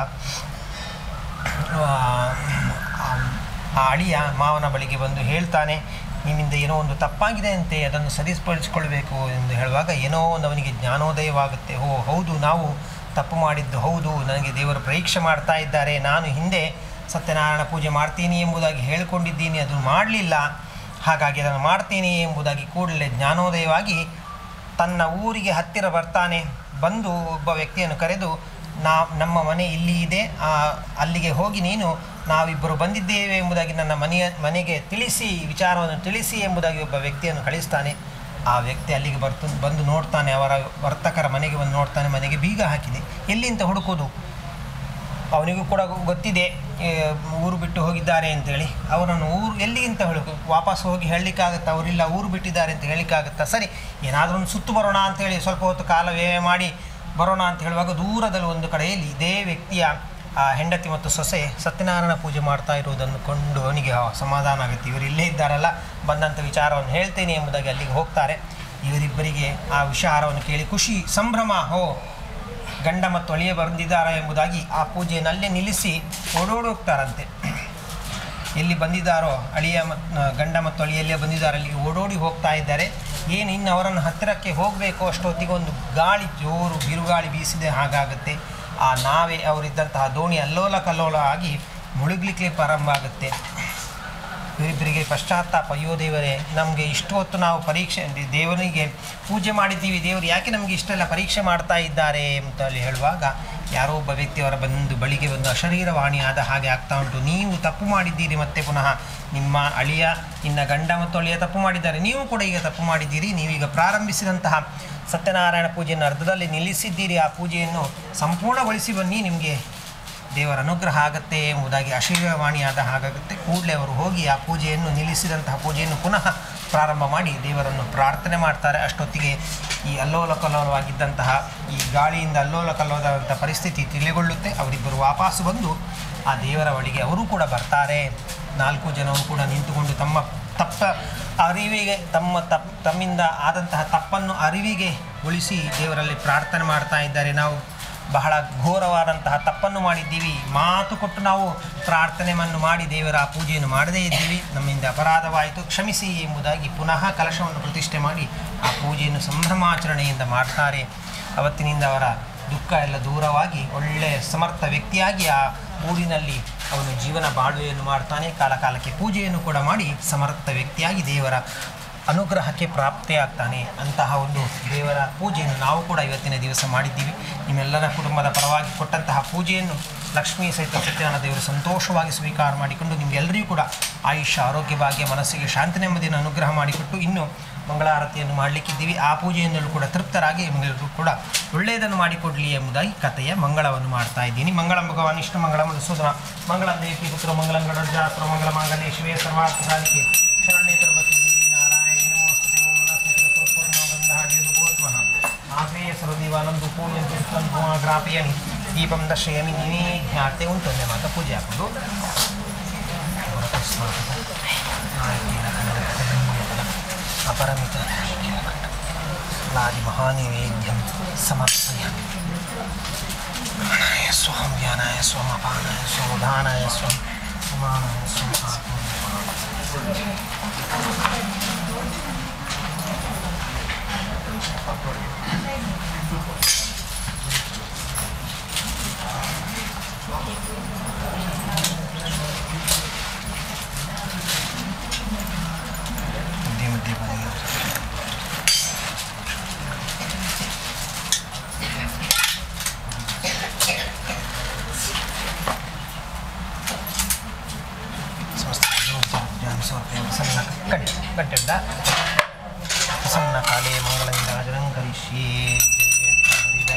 ಆ ಅಳಿಯ ಮಾವನ ಬಳಿಗೆ ಬಂದು ಹೇಳ್ತಾನೆ, ನಿಮ್ಮಿಂದ ಏನೋ ಒಂದು ತಪ್ಪಾಗಿದೆ ಅಂತೆ, ಅದನ್ನು ಸರಿಪಡಿಸಿಕೊಳ್ಬೇಕು ಎಂದು ಹೇಳುವಾಗ ಏನೋ ಒಂದು ಅವನಿಗೆ ಜ್ಞಾನೋದಯವಾಗುತ್ತೆ. ಓ ಹೌದು, ನಾವು ತಪ್ಪು ಮಾಡಿದ್ದು ಹೌದು, ನನಗೆ ದೇವರು ಪರೀಕ್ಷೆ ಮಾಡ್ತಾ ಇದ್ದಾರೆ, ನಾನು ಹಿಂದೆ ಸತ್ಯನಾರಾಯಣ ಪೂಜೆ ಮಾಡ್ತೀನಿ ಎಂಬುದಾಗಿ ಹೇಳಿಕೊಂಡಿದ್ದೀನಿ, ಅದನ್ನು ಮಾಡಲಿಲ್ಲ, ಹಾಗಾಗಿ ಅದನ್ನು ಮಾಡ್ತೀನಿ ಎಂಬುದಾಗಿ ಕೂಡಲೇ ಜ್ಞಾನೋದಯವಾಗಿ ತನ್ನ ಊರಿಗೆ ಹತ್ತಿರ ಬರ್ತಾನೆ. ಬಂದು ಒಬ್ಬ ವ್ಯಕ್ತಿಯನ್ನು ಕರೆದು, ನಮ್ಮ ಮನೆ ಇಲ್ಲಿ ಇದೆ, ಅಲ್ಲಿಗೆ ಹೋಗಿ ನೀನು ನಾವಿಬ್ಬರು ಬಂದಿದ್ದೇವೆ ಎಂಬುದಾಗಿ ನನ್ನ ಮನೆಗೆ ತಿಳಿಸಿ, ವಿಚಾರವನ್ನು ತಿಳಿಸಿ ಎಂಬುದಾಗಿ ಒಬ್ಬ ವ್ಯಕ್ತಿಯನ್ನು ಕಳಿಸ್ತಾನೆ. ಆ ವ್ಯಕ್ತಿ ಅಲ್ಲಿಗೆ ಬಂದು ನೋಡ್ತಾನೆ, ಅವರ ವರ್ತಕರ ಮನೆಗೆ ಬಂದು ನೋಡ್ತಾನೆ, ಮನೆಗೆ ಬೀಗ ಹಾಕಿದೆ. ಎಲ್ಲಿಂದ ಹುಡುಕೋದು? ಅವನಿಗೂ ಕೂಡ ಗೊತ್ತಿದೆ ಊರು ಬಿಟ್ಟು ಹೋಗಿದ್ದಾರೆ ಅಂತೇಳಿ. ಅವರನ್ನು ಎಲ್ಲಿ ಅಂತ ವಾಪಸ್ ಹೋಗಿ ಹೇಳಲಿಕ್ಕಾಗತ್ತಾ? ಅವರಿಲ್ಲ, ಊರು ಬಿಟ್ಟಿದ್ದಾರೆ ಅಂತ ಹೇಳಲಿಕ್ಕಾಗತ್ತಾ? ಸರಿ, ಏನಾದರೂ ಒಂದು ಸುತ್ತು ಬರೋಣ ಅಂಥೇಳಿ ಸ್ವಲ್ಪ ಹೊತ್ತು ಕಾಲ ವ್ಯಯ ಮಾಡಿ ಬರೋಣ ಅಂತ ಹೇಳುವಾಗ ದೂರದಲ್ಲಿ ಒಂದು ಕಡೆಯಲ್ಲಿ ಇದೇ ವ್ಯಕ್ತಿಯ ಹೆಂಡತಿ ಮತ್ತು ಸೊಸೆ ಸತ್ಯನಾರಾಯಣ ಪೂಜೆ ಮಾಡ್ತಾ ಇರುವುದನ್ನು ಕೊಂಡು ಅವನಿಗೆ ಸಮಾಧಾನ ಆಗುತ್ತೆ. ಇವರು ಇಲ್ಲೇ ಇದ್ದಾರಲ್ಲ, ಬಂದಂಥ ವಿಚಾರವನ್ನು ಹೇಳ್ತೇನೆ ಎಂಬುದಾಗಿ ಅಲ್ಲಿಗೆ ಹೋಗ್ತಾರೆ. ಇವರಿಬ್ಬರಿಗೆ ಆ ವಿಚಾರವನ್ನು ಕೇಳಿ ಖುಷಿ, ಸಂಭ್ರಮ. ಗಂಡ ಮತ್ತು ಅಳಿಯ ಬಂದಿದ್ದಾರೆ ಎಂಬುದಾಗಿ ಆ ಪೂಜೆಯನ್ನು ಅಲ್ಲೇ ನಿಲ್ಲಿಸಿ ಓಡೋಡೋಗ್ತಾರಂತೆ. ಎಲ್ಲಿ ಬಂದಿದ್ದಾರೋ ಗಂಡ ಮತ್ತು ಅಳಿಯಲ್ಲೇ ಬಂದಿದ್ದಾರೆ, ಅಲ್ಲಿಗೆ ಓಡೋಡಿ ಹೋಗ್ತಾ ಇದ್ದಾರೆ. ಏನು ಇನ್ನು ಅವರನ್ನು ಹತ್ತಿರಕ್ಕೆ ಹೋಗಬೇಕು ಅಷ್ಟೊತ್ತಿಗೆ ಒಂದು ಗಾಳಿ, ಜೋರು ಬಿರುಗಾಳಿ ಬೀಸಿದೆ ಹಾಗಾಗುತ್ತೆ. ಆ ನಾವೇ ಅವರಿದ್ದಂತಹ ದೋಣಿ ಅಲ್ಲೋಲ ಕಲ್ಲೋಲ ಆಗಿ ಮುಳುಗಲಿಕ್ಕೆ ಪ್ರಾರಂಭ ಆಗುತ್ತೆ. ಇವರಿಬ್ಬರಿಗೆ ಪಶ್ಚಾತ್ತಾಪ, ಅಯ್ಯೋ ದೇವರೇ, ನಮಗೆ ಇಷ್ಟು ಹೊತ್ತು ನಾವು ದೇವರಿಗೆ ಪೂಜೆ ಮಾಡಿದ್ದೀವಿ, ದೇವರು ಯಾಕೆ ನಮಗೆ ಇಷ್ಟೆಲ್ಲ ಪರೀಕ್ಷೆ ಮಾಡ್ತಾ ಇದ್ದಾರೆ ಅಂತ ಹೇಳುವಾಗ ಯಾರೋ ಒಬ್ಬ ವ್ಯಕ್ತಿಯವರ ಬಳಿಗೆ ಒಂದು ಅಶರೀರವಾಣಿ ಆದ ಹಾಗೆ ಆಗ್ತಾ ಉಂಟು. ನೀವು ತಪ್ಪು ಮಾಡಿದ್ದೀರಿ, ಮತ್ತೆ ಪುನಃ ನಿಮ್ಮ ಅಳಿಯ, ನಿನ್ನ ಗಂಡ ಮತ್ತು ಅಳಿಯ ತಪ್ಪು ಮಾಡಿದ್ದಾರೆ, ನೀವು ಕೂಡ ಈಗ ತಪ್ಪು ಮಾಡಿದ್ದೀರಿ, ನೀವೀಗ ಪ್ರಾರಂಭಿಸಿದಂತಹ ಸತ್ಯನಾರಾಯಣ ಪೂಜೆಯನ್ನು ಅರ್ಧದಲ್ಲಿ ನಿಲ್ಲಿಸಿದ್ದೀರಿ, ಆ ಪೂಜೆಯನ್ನು ಸಂಪೂರ್ಣಗೊಳಿಸಿ ಬನ್ನಿ, ನಿಮಗೆ ದೇವರ ಅನುಗ್ರಹ ಆಗುತ್ತೆ ಎಂಬುದಾಗಿ ಅಶರೀರವಾಣಿಯಾದ ಹಾಗಾಗುತ್ತೆ. ಕೂಡಲೇ ಅವರು ಹೋಗಿ ಆ ಪೂಜೆಯನ್ನು ನಿಲ್ಲಿಸಿದಂತಹ ಪೂಜೆಯನ್ನು ಪುನಃ ಪ್ರಾರಂಭ ಮಾಡಿ ದೇವರನ್ನು ಪ್ರಾರ್ಥನೆ ಮಾಡ್ತಾರೆ. ಅಷ್ಟೊತ್ತಿಗೆ ಈ ಅಲ್ಲೋಲ ಕಲ್ಲೋಲವಾಗಿದ್ದಂತಹ ಈ ಗಾಳಿಯಿಂದ ಅಲ್ಲೋಲ ಕಲ್ಲೋಲವಾದಂಥ ಪರಿಸ್ಥಿತಿ ತಿಳಿಗೊಳ್ಳುತ್ತೆ. ಅವರಿಬ್ಬರು ವಾಪಸ್ಸು ಬಂದು ಆ ದೇವರ ಬಳಿಗೆ ಅವರು ಕೂಡ ಬರ್ತಾರೆ. 4 ಜನರು ಕೂಡ ನಿಂತುಕೊಂಡು ತಮ್ಮ ಅರಿವಿಗೆ ತಮ್ಮಿಂದ ಆದಂತಹ ತಪ್ಪನ್ನು ಅರಿವಿಗೆ ಉಳಿಸಿ ದೇವರಲ್ಲಿ ಪ್ರಾರ್ಥನೆ ಮಾಡ್ತಾ ಇದ್ದಾರೆ. ನಾವು ಬಹಳ ಘೋರವಾದಂತಹ ತಪ್ಪನ್ನು ಮಾಡಿದ್ದೀವಿ, ಮಾತು ಕೊಟ್ಟು ನಾವು ಪ್ರಾರ್ಥನೆಯನ್ನು ಮಾಡಿ ದೇವರ ಆ ಪೂಜೆಯನ್ನು ಮಾಡದೇ ಇದ್ದೀವಿ, ನಮ್ಮಿಂದ ಅಪರಾಧವಾಯಿತು, ಕ್ಷಮಿಸಿ ಎಂಬುದಾಗಿ ಪುನಃ ಕಲಶವನ್ನು ಪ್ರತಿಷ್ಠೆ ಮಾಡಿ ಆ ಪೂಜೆಯನ್ನು ಸಂಭ್ರಮಾಚರಣೆಯಿಂದ ಮಾಡ್ತಾರೆ. ಅವತ್ತಿನಿಂದ ಅವರ ದುಃಖ ಎಲ್ಲ ದೂರವಾಗಿ ಒಳ್ಳೆಯ ಸಮರ್ಥ ವ್ಯಕ್ತಿಯಾಗಿ ಆ ಊರಿನಲ್ಲಿ ಅವನು ಜೀವನ ಬಾಳ್ವೆಯನ್ನು ಮಾಡ್ತಾನೆ. ಕಾಲಕಾಲಕ್ಕೆ ಪೂಜೆಯನ್ನು ಕೂಡ ಮಾಡಿ ಸಮರ್ಥ ವ್ಯಕ್ತಿಯಾಗಿ ದೇವರ ಅನುಗ್ರಹಕ್ಕೆ ಪ್ರಾಪ್ತಿಯಾಗ್ತಾನೆ. ಅಂತಹ ಒಂದು ದೇವರ ಪೂಜೆಯನ್ನು ನಾವು ಕೂಡ ಇವತ್ತಿನ ದಿವಸ ಮಾಡಿದ್ದೀವಿ. ನಿಮ್ಮೆಲ್ಲರ ಕುಟುಂಬದ ಪರವಾಗಿ ಕೊಟ್ಟಂತಹ ಪೂಜೆಯನ್ನು ಲಕ್ಷ್ಮೀ ಸಹಿತ ಸತ್ಯನಾರಾಯಣ ದೇವರು ಸಂತೋಷವಾಗಿ ಸ್ವೀಕಾರ ಮಾಡಿಕೊಂಡು ನಿಮಗೆಲ್ಲರಿಗೂ ಕೂಡ ಆಯುಷ್ಯ, ಆರೋಗ್ಯ, ಭಾಗ್ಯ, ಮನಸ್ಸಿಗೆ ಶಾಂತಿ ನೆಮ್ಮದಿಯನ್ನು ಅನುಗ್ರಹ ಮಾಡಿಕೊಟ್ಟು ಇನ್ನು ಮಂಗಳಾರತಿಯನ್ನು ಮಾಡಲಿಕ್ಕಿದ್ದೀವಿ. ಆ ಪೂಜೆಯಿಂದಲೂ ಕೂಡ ತೃಪ್ತರಾಗಿ ನಿಮಗೆಲ್ಲರೂ ಕೂಡ ಒಳ್ಳೆಯದನ್ನು ಮಾಡಿಕೊಡಲಿ ಎಂಬುದಾಗಿ ಕಥೆಯ ಮಂಗಳವನ್ನು ಮಾಡ್ತಾ ಇದ್ದೀನಿ. ಮಂಗಳಂ ಭಗವಾನ್ ವಿಷ್ಣು ಮಂಗಳಂ ಮಧುಸೂದನ ಮಂಗಳಂ ದೇವಿ ಪುತ್ರ ಮಂಗಳಂ ಗಡೋಜಾತ್ರ ಮಂಗಳ ಮಾಂಗಲ್ಯ ಶಿವೇ ಸರ್ವಾರ್ಥ ಸಾಧಿಕೆ ಶರಣ್ಯ ಸರ್ವತಿ ನಾರಾಯಣ ನಮೋಸ್ತುತೆ ಓಂ ನಮಃ ಗಂಧಾಢ್ಯದು ಗೋತ್ಮಃ ಆಶ್ರಯ ಸರ್ವದೀವಾನಂದು ಪೂಜ್ಯ ಗ್ರಾಪಯನಿ ದೀಪಂ ದರ್ಶಯಮಿ ನೀವೇ ಜ್ಞಾತೆ ಉಂಟು ಒಂದೇ ಮಾತ ಪೂಜೆ ಹಾಕೊಂಡು ಅಪರಮಿತ ಲಾದಿ ಮಹಾನಿವೇದ್ಯಂ ಸಮರ್ಪಯಾಮಿ. ಪ್ರಾಣಾಯ ಸ್ವಂ ಜ್ಞಾನಾಯ ಸ್ವಂ ಅಪಾನಾಯ ಸ್ವಂ ಉದಾನಾಯ ಸ್ವಂ ಸಮಾನಾಯ ಸ್ವಂ ಗಂಟೆಯಿಂದ ಕರಿಷ್ಯೆ ಜಯತಿ ಹರಿದ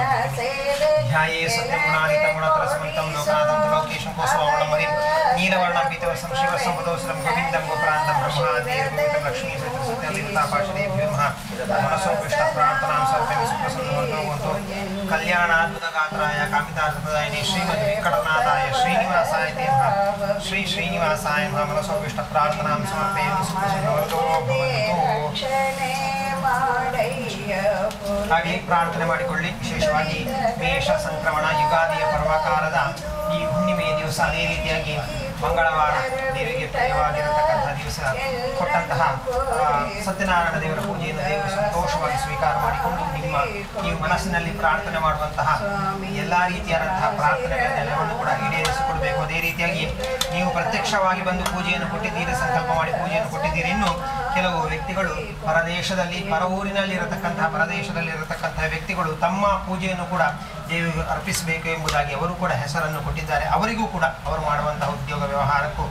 ध्याये सत्यं गुणातीतं लोकानां लोकेशं कोसवामणमहिं नीलवर्णं पीतवसं शिवसं पदोसरं गोविन्दं गोप्रान्तं ब्रह्मादेवं लक्ष्मी सत्यसत्यदेवतापाशदेभ्यो नमः मनसो प्रार्थनां सर्वं सुप्रसन्नवन्तु कल्याणाद्भुतगात्राय कामितार्थप्रदायिने श्रीमद्वेङ्कटनाथाय श्रीनिवासाय ते नमः श्री श्रीनिवासाय नमः मनसो प्रार्थनां समर्पयामि सुप्रसन्नवन्तु ಹಾಗೆ ಪ್ರಾರ್ಥನೆ ಮಾಡಿಕೊಳ್ಳಿ. ವಿಶೇಷವಾಗಿ ಮೇಷ ಸಂಕ್ರಮಣ ಯುಗಾದಿಯ ಪರ್ವಕಾಲದ ಈ ಹುಣ್ಣಿಮೆಯ ದಿವಸ, ಅದೇ ರೀತಿಯಾಗಿ ಮಂಗಳವಾರ ದೇವಿಗೆ ಪ್ರಿಯವಾಗಿರತಕ್ಕಂಥ ದಿವಸ ಕೊಟ್ಟಂತಹ ಸತ್ಯನಾರಾಯಣ ದೇವರ ಪೂಜೆಯನ್ನು ದೇವರು ಸಂತೋಷವಾಗಿ ಸ್ವೀಕಾರ ಮಾಡಿಕೊಂಡು ನೀವು ಮನಸ್ಸಿನಲ್ಲಿ ಪ್ರಾರ್ಥನೆ ಮಾಡುವಂತಹ ಎಲ್ಲ ರೀತಿಯಾದಂತಹ ಪ್ರಾರ್ಥನೆಗಳನ್ನೆಲ್ಲವನ್ನು ಕೂಡ ಈಡೇರಿಸಿಕೊಡಬೇಕು. ಅದೇ ರೀತಿಯಾಗಿ ನೀವು ಪ್ರತ್ಯಕ್ಷವಾಗಿ ಬಂದು ಪೂಜೆಯನ್ನು ಕೊಟ್ಟಿದ್ದೀರಿ, ಸಂಕಲ್ಪ ಮಾಡಿ ಪೂಜೆಯನ್ನು ಕೊಟ್ಟಿದ್ದೀರಿ. ಇನ್ನು ಕೆಲವು ವ್ಯಕ್ತಿಗಳು ಪರದೇಶದಲ್ಲಿ ಪರದೇಶದಲ್ಲಿರತಕ್ಕಂತಹ ವ್ಯಕ್ತಿಗಳು ತಮ್ಮ ಪೂಜೆಯನ್ನು ಕೂಡ ದೇವಿಗೆ ಅರ್ಪಿಸಬೇಕು ಎಂಬುದಾಗಿ ಅವರು ಕೂಡ ಹೆಸರನ್ನು ಕೊಟ್ಟಿದ್ದಾರೆ. ಅವರಿಗೂ ಕೂಡ ಅವರು ಮಾಡುವಂತಹ ಉದ್ಯೋಗ ವ್ಯವಹಾರಕ್ಕೂ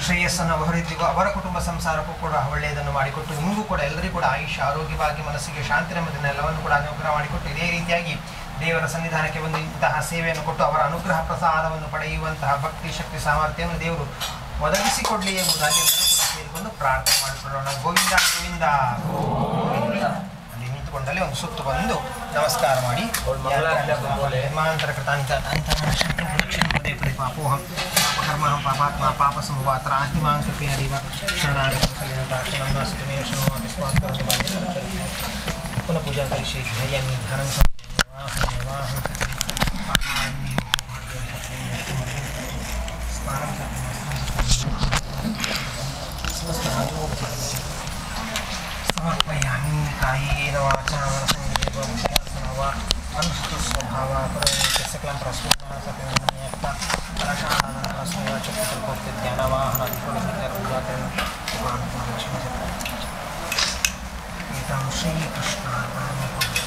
ಶ್ರೇಯಸ್ಸನ್ನು ಅವರಿಗೂ ಅವರ ಕುಟುಂಬ ಸಂಸಾರಕ್ಕೂ ಕೂಡ ಒಳ್ಳೆಯದನ್ನು ಮಾಡಿಕೊಟ್ಟು ನಿಮಗೂ ಕೂಡ ಎಲ್ಲರಿಗೂ ಕೂಡ ಆಯುಷ್ಯ ಆರೋಗ್ಯವಾಗಿ ಮನಸ್ಸಿಗೆ ಶಾಂತಿ ನೆಮ್ಮದಿನೆಲ್ಲವನ್ನು ಕೂಡ ಅನುಗ್ರಹ ಮಾಡಿಕೊಟ್ಟು ಇದೇ ರೀತಿಯಾಗಿ ದೇವರ ಸನ್ನಿಧಾನಕ್ಕೆ ಬಂದು ಇಂತಹ ಸೇವೆಯನ್ನು ಕೊಟ್ಟು ಅವರ ಅನುಗ್ರಹ ಪ್ರಸಾದವನ್ನು ಪಡೆಯುವಂತಹ ಭಕ್ತಿ ಶಕ್ತಿ ಸಾಮರ್ಥ್ಯವನ್ನು ದೇವರು ಒದಗಿಸಿಕೊಡಲಿ ಎಂಬುದಾಗಿ ಎಲ್ಲರೂ ಕೂಡ ಸೇರಿಕೊಂಡು ಪ್ರಾರ್ಥನೆ ಮಾಡಿಕೊಳ್ಳೋಣ. ಗೋವಿಂದ ಗೋವಿಂದ. ಅಲ್ಲಿ ನಿಂತುಕೊಂಡಲ್ಲಿ ಒಂದು ಸುತ್ತು ಬಂದು ನಮಸ್ಕಾರ ಮಾಡಿ ಧರ್ಮಾಂತರ ಕೃತಾಂತ ಪಾಪೋಹಂ ಪಾಪಕರ್ಮಹಂ ಪಾಪಾತ್ಮ ಪಾಪ ಸಂಭವಾತ್ರ ಆತ್ಮಾಂ ಕೃಪೆ ಹರಿವ ಶರಣಾಗತ ಪುನಃ ಪೂಜಾ ಕರಿಷ್ಯೆ ಧ್ಯೇಯಂ ಧ್ಯಾನಂ ಸಮರ್ಪಯಾಮಿ ಕಾಯೇನ ವಾಚಾ वा अनुष्ठस्वभाव सकलं प्रस्फुटः सत्यनियता प्रशासनस्मैव चक्रकल्पोक्ति ज्ञानवाहनविष्णुविद्यारुद्राकरणं एतं श्रीकृष्णार्पणमस्तु।